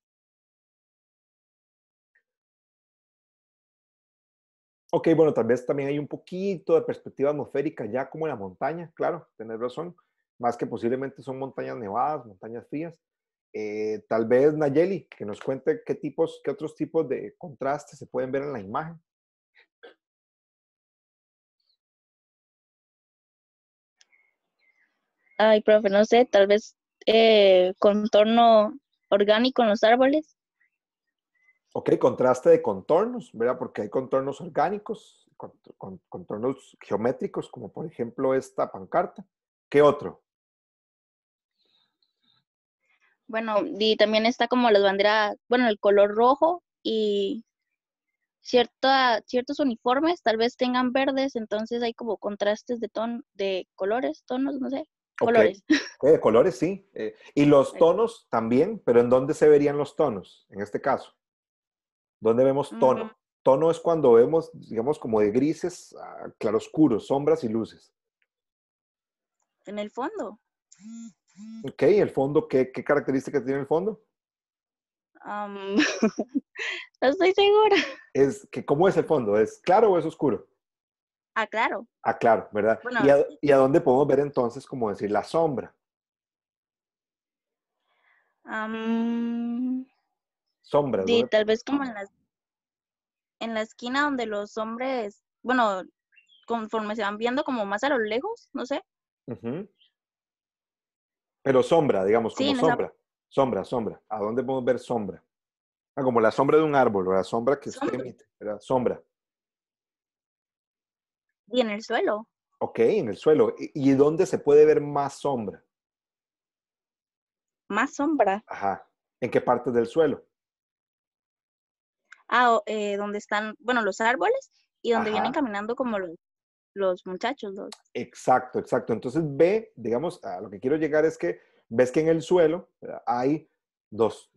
Ok, bueno, tal vez también hay un poquito de perspectiva atmosférica ya como en la montaña, claro, tenés razón. Más que posiblemente son montañas nevadas, montañas frías. Tal vez Nayeli, que nos cuente qué otros tipos de contrastes se pueden ver en la imagen. Ay, profe, no sé, tal vez contorno orgánico en los árboles. Ok, contraste de contornos, ¿verdad? Porque hay contornos orgánicos, contornos geométricos, como por ejemplo esta pancarta. ¿Qué otro? Bueno, y también está como las banderas, bueno, el color rojo y ciertos uniformes tal vez tengan verdes, entonces hay como contrastes de colores, tonos, no sé, Ok, colores. de colores sí. Y los tonos también, pero ¿en dónde se verían los tonos en este caso? ¿Dónde vemos tono? Tono es cuando vemos, digamos, como de grises a claroscuros, sombras y luces. En el fondo. Ok, el fondo, ¿qué características tiene el fondo? No estoy segura. ¿Cómo es el fondo? ¿Es claro o es oscuro? Ah, claro. Ah, claro, ¿verdad? Bueno, ¿Y a dónde podemos ver entonces, como decir, la sombra? Sombras, ¿dónde? tal vez como en la esquina donde los hombres, bueno, conforme se van viendo como más a lo lejos, no sé. Ujú. Pero sombra, digamos, Sí, como en esa sombra. Sombra. ¿A dónde podemos ver sombra? Ah, como la sombra de un árbol, o la sombra que usted sombra. emite, ¿verdad? Sombra. Y en el suelo. Ok, en el suelo. ¿Y dónde se puede ver más sombra? Más sombra. Ajá. ¿En qué parte del suelo? Donde están, bueno, los árboles y donde vienen Ajá. caminando como los muchachos. Exacto. Entonces ve, digamos, a lo que quiero llegar es que ves que en el suelo, ¿verdad?, hay dos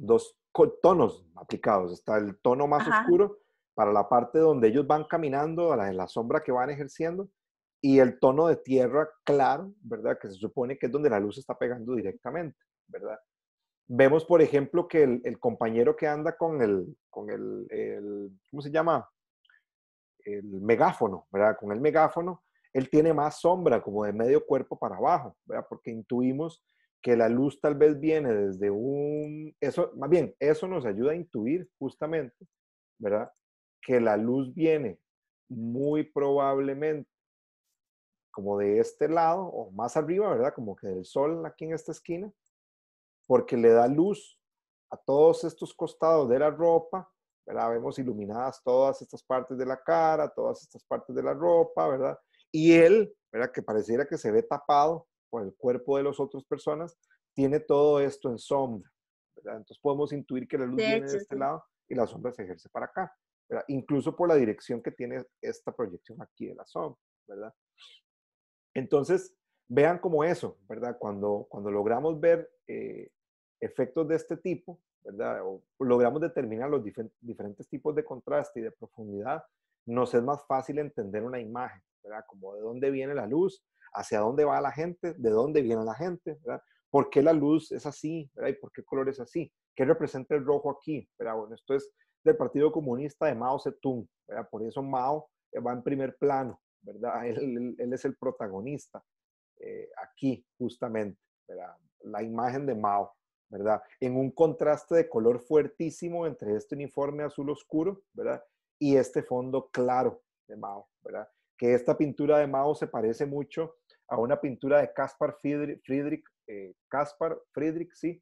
tonos aplicados. Está el tono más Ajá. oscuro para la parte donde ellos van caminando, a la sombra que van ejerciendo, y el tono de tierra claro, ¿verdad? Que se supone que es donde la luz está pegando directamente, ¿verdad? Vemos, por ejemplo, que el compañero que anda con ¿cómo se llama? El megáfono, ¿verdad? Con el megáfono, él tiene más sombra, como de medio cuerpo para abajo, ¿verdad? Porque intuimos que la luz tal vez viene desde más bien, eso nos ayuda a intuir justamente, ¿verdad? Que la luz viene muy probablemente como de este lado o más arriba, ¿verdad? Como que del sol aquí en esta esquina, porque le da luz a todos estos costados de la ropa, ¿verdad? Vemos iluminadas todas estas partes de la cara, todas estas partes de la ropa, ¿verdad? Y él, ¿verdad? Que pareciera que se ve tapado por el cuerpo de las otras personas, tiene todo esto en sombra, ¿verdad? Entonces podemos intuir que la luz De viene de hecho, este sí. lado y la sombra se ejerce para acá, ¿verdad? Incluso por la dirección que tiene esta proyección aquí de la sombra, ¿verdad? Entonces, vean como eso, ¿verdad? Cuando logramos ver efectos de este tipo, ¿verdad? O logramos determinar los diferentes tipos de contraste y de profundidad, nos es más fácil entender una imagen, ¿verdad? Como de dónde viene la luz, hacia dónde va la gente, de dónde viene la gente, ¿verdad? ¿Por qué la luz es así, ¿verdad? ¿Y por qué el color es así? ¿Qué representa el rojo aquí? ¿Verdad? Bueno, esto es del Partido Comunista de Mao Zedong, ¿verdad? Por eso Mao va en primer plano, ¿verdad? Él es el protagonista aquí, justamente, ¿verdad? La imagen de Mao, ¿verdad? En un contraste de color fuertísimo entre este uniforme azul oscuro, ¿verdad? Y este fondo claro de Mao, ¿verdad? Que esta pintura de Mao se parece mucho a una pintura de Caspar Friedrich, sí,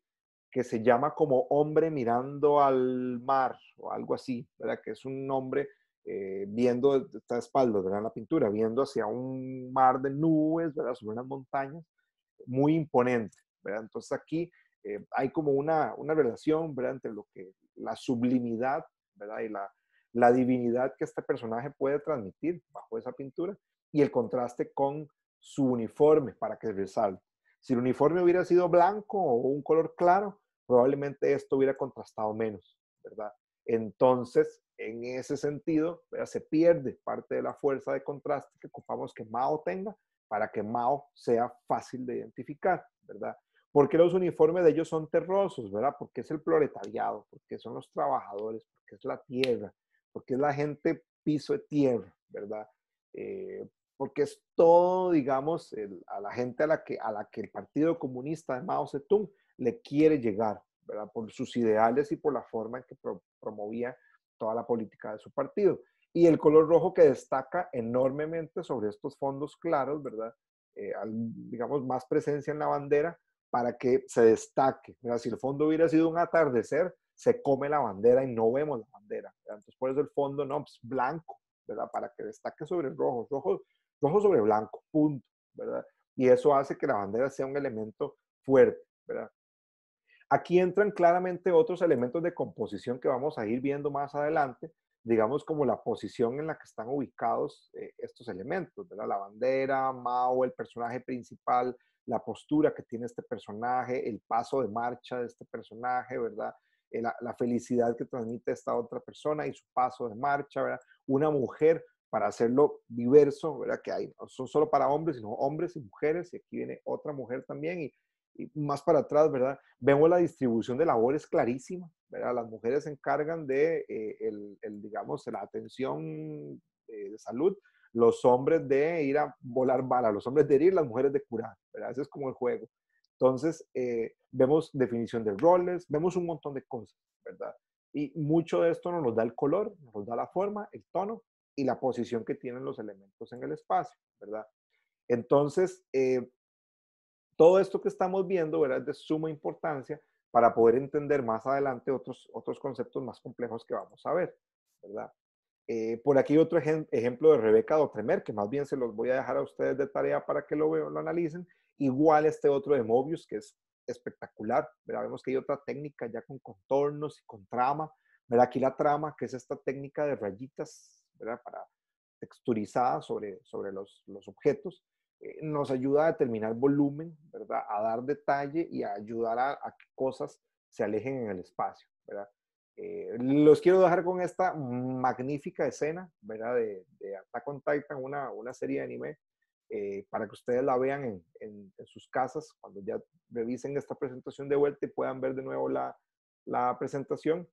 que se llama como Hombre mirando al mar o algo así, ¿verdad? Que es un hombre viendo, está de espaldas, ¿verdad? En la pintura, viendo hacia un mar de nubes, ¿verdad? Sobre unas montañas, muy imponente, ¿verdad? Entonces aquí hay como una relación, ¿verdad? Entre lo que la sublimidad, ¿verdad? Y la divinidad que este personaje puede transmitir bajo esa pintura y el contraste con su uniforme para que resalte. Si el uniforme hubiera sido blanco o un color claro, probablemente esto hubiera contrastado menos, ¿verdad? Entonces, en ese sentido, ¿verdad? Se pierde parte de la fuerza de contraste que ocupamos que Mao tenga para que Mao sea fácil de identificar, ¿verdad? Porque los uniformes de ellos son terrosos, ¿verdad? Porque es el proletariado, porque son los trabajadores, porque es la tierra, porque es la gente piso de tierra, ¿verdad? Porque es todo, digamos, a la gente a la que el Partido Comunista de Mao Zedong le quiere llegar, ¿verdad? Por sus ideales y por la forma en que promovía toda la política de su partido. Y el color rojo que destaca enormemente sobre estos fondos claros, ¿verdad? Digamos, más presencia en la bandera para que se destaque, ¿verdad? Si el fondo hubiera sido un atardecer, se come la bandera y no vemos la bandera, ¿verdad? Entonces, por eso el fondo, no, pues blanco, ¿verdad? Para que destaque sobre el rojo, rojo sobre blanco, punto, ¿verdad? Y eso hace que la bandera sea un elemento fuerte, ¿verdad? Aquí entran claramente otros elementos de composición que vamos a ir viendo más adelante, digamos como la posición en la que están ubicados estos elementos, ¿verdad? La bandera, Mao, el personaje principal, la postura que tiene este personaje, el paso de marcha de este personaje, ¿verdad? La felicidad que transmite esta otra persona y su paso de marcha, ¿verdad? Una mujer, para hacerlo diverso, ¿verdad? Que hay, no son solo para hombres, sino hombres y mujeres, y aquí viene otra mujer también, y más para atrás, ¿verdad? Vemos la distribución de labores clarísima, ¿verdad? Las mujeres se encargan de, digamos, la atención de salud, los hombres de ir a volar balas, los hombres de herir, las mujeres de curar, ¿verdad? Ese es como el juego. Entonces, vemos definición de roles, vemos un montón de cosas, ¿verdad? Y mucho de esto nos da el color, nos da la forma, el tono y la posición que tienen los elementos en el espacio, ¿verdad? Entonces, todo esto que estamos viendo, ¿verdad? Es de suma importancia para poder entender más adelante otros conceptos más complejos que vamos a ver, ¿verdad? Por aquí otro ejemplo de Rebecca Dottremer, que más bien se los voy a dejar a ustedes de tarea para que lo analicen. Igual este otro de Mobius, que es espectacular, ¿verdad? Vemos que hay otra técnica ya con contornos y con trama, ¿verdad? Aquí la trama, que es esta técnica de rayitas, ¿verdad? Para texturizada sobre los objetos, nos ayuda a determinar volumen, ¿verdad? A dar detalle y a ayudar a que cosas se alejen en el espacio, ¿verdad? Los quiero dejar con esta magnífica escena, ¿verdad? De Attack on Titan, una serie de anime, para que ustedes la vean en sus casas, cuando ya revisen esta presentación de vuelta y puedan ver de nuevo la presentación,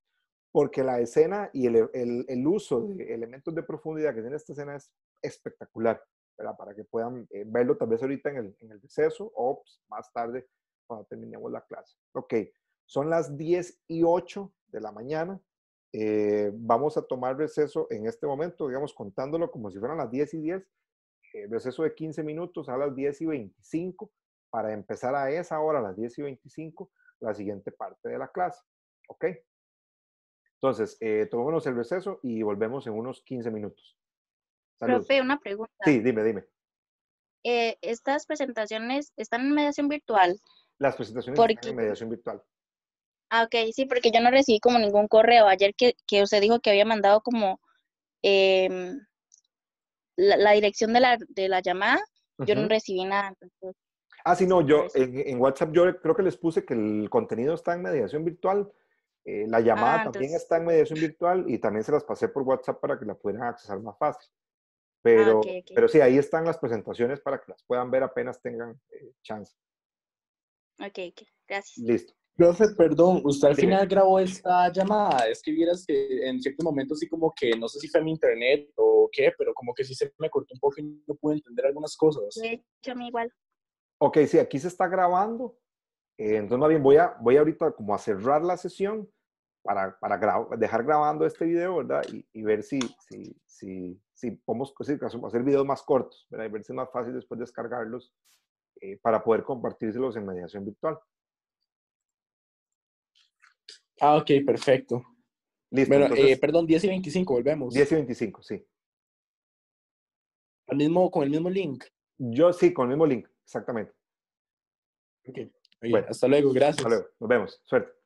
porque la escena y el uso de elementos de profundidad que tiene esta escena es espectacular, ¿verdad? Para que puedan verlo tal vez ahorita en el receso o pues, más tarde cuando terminemos la clase. Ok, son las 10:08 de la mañana. Vamos a tomar receso en este momento, digamos, contándolo como si fueran las 10:10, receso de 15 minutos a las 10:25 para empezar a esa hora, a las 10:25, la siguiente parte de la clase. ¿Ok? Entonces, tomémonos el receso y volvemos en unos 15 minutos. Saludos. Profe, una pregunta. Sí, dime. ¿Estas presentaciones están en mediación virtual? Las presentaciones están en mediación virtual. Ah, ok, sí, porque yo no recibí como ningún correo. Ayer que usted dijo que había mandado como la dirección de la llamada, yo no recibí nada. Entonces... Sí, no, yo en WhatsApp yo creo que les puse que el contenido está en mediación virtual, la llamada también Entonces, está en mediación virtual y también se las pasé por WhatsApp para que la pudieran accesar más fácil. ok, ok. Pero sí, ahí están las presentaciones para que las puedan ver apenas tengan chance. Ok, gracias. Listo. Profe, perdón, usted al Dime. final grabó esta llamada. Es que vieras que en ciertos momentos sí como que, no sé si fue mi internet o qué, pero como que sí se me cortó un poco y no pude entender algunas cosas. De hecho, a mí igual. Ok, sí, aquí se está grabando. Entonces, más bien voy ahorita como a cerrar la sesión para dejar grabando este video, ¿verdad? Y ver si podemos hacer videos más cortos, ¿verdad? Y ver si es más fácil después descargarlos para poder compartírselos en mediación virtual. Ok, perfecto. Listo, Bueno, entonces, perdón, 10:25, volvemos. 10:25, sí. Con el mismo link. Yo sí, con el mismo link, exactamente. Ok, oye, Bueno, hasta luego, gracias. hasta luego, nos vemos, suerte.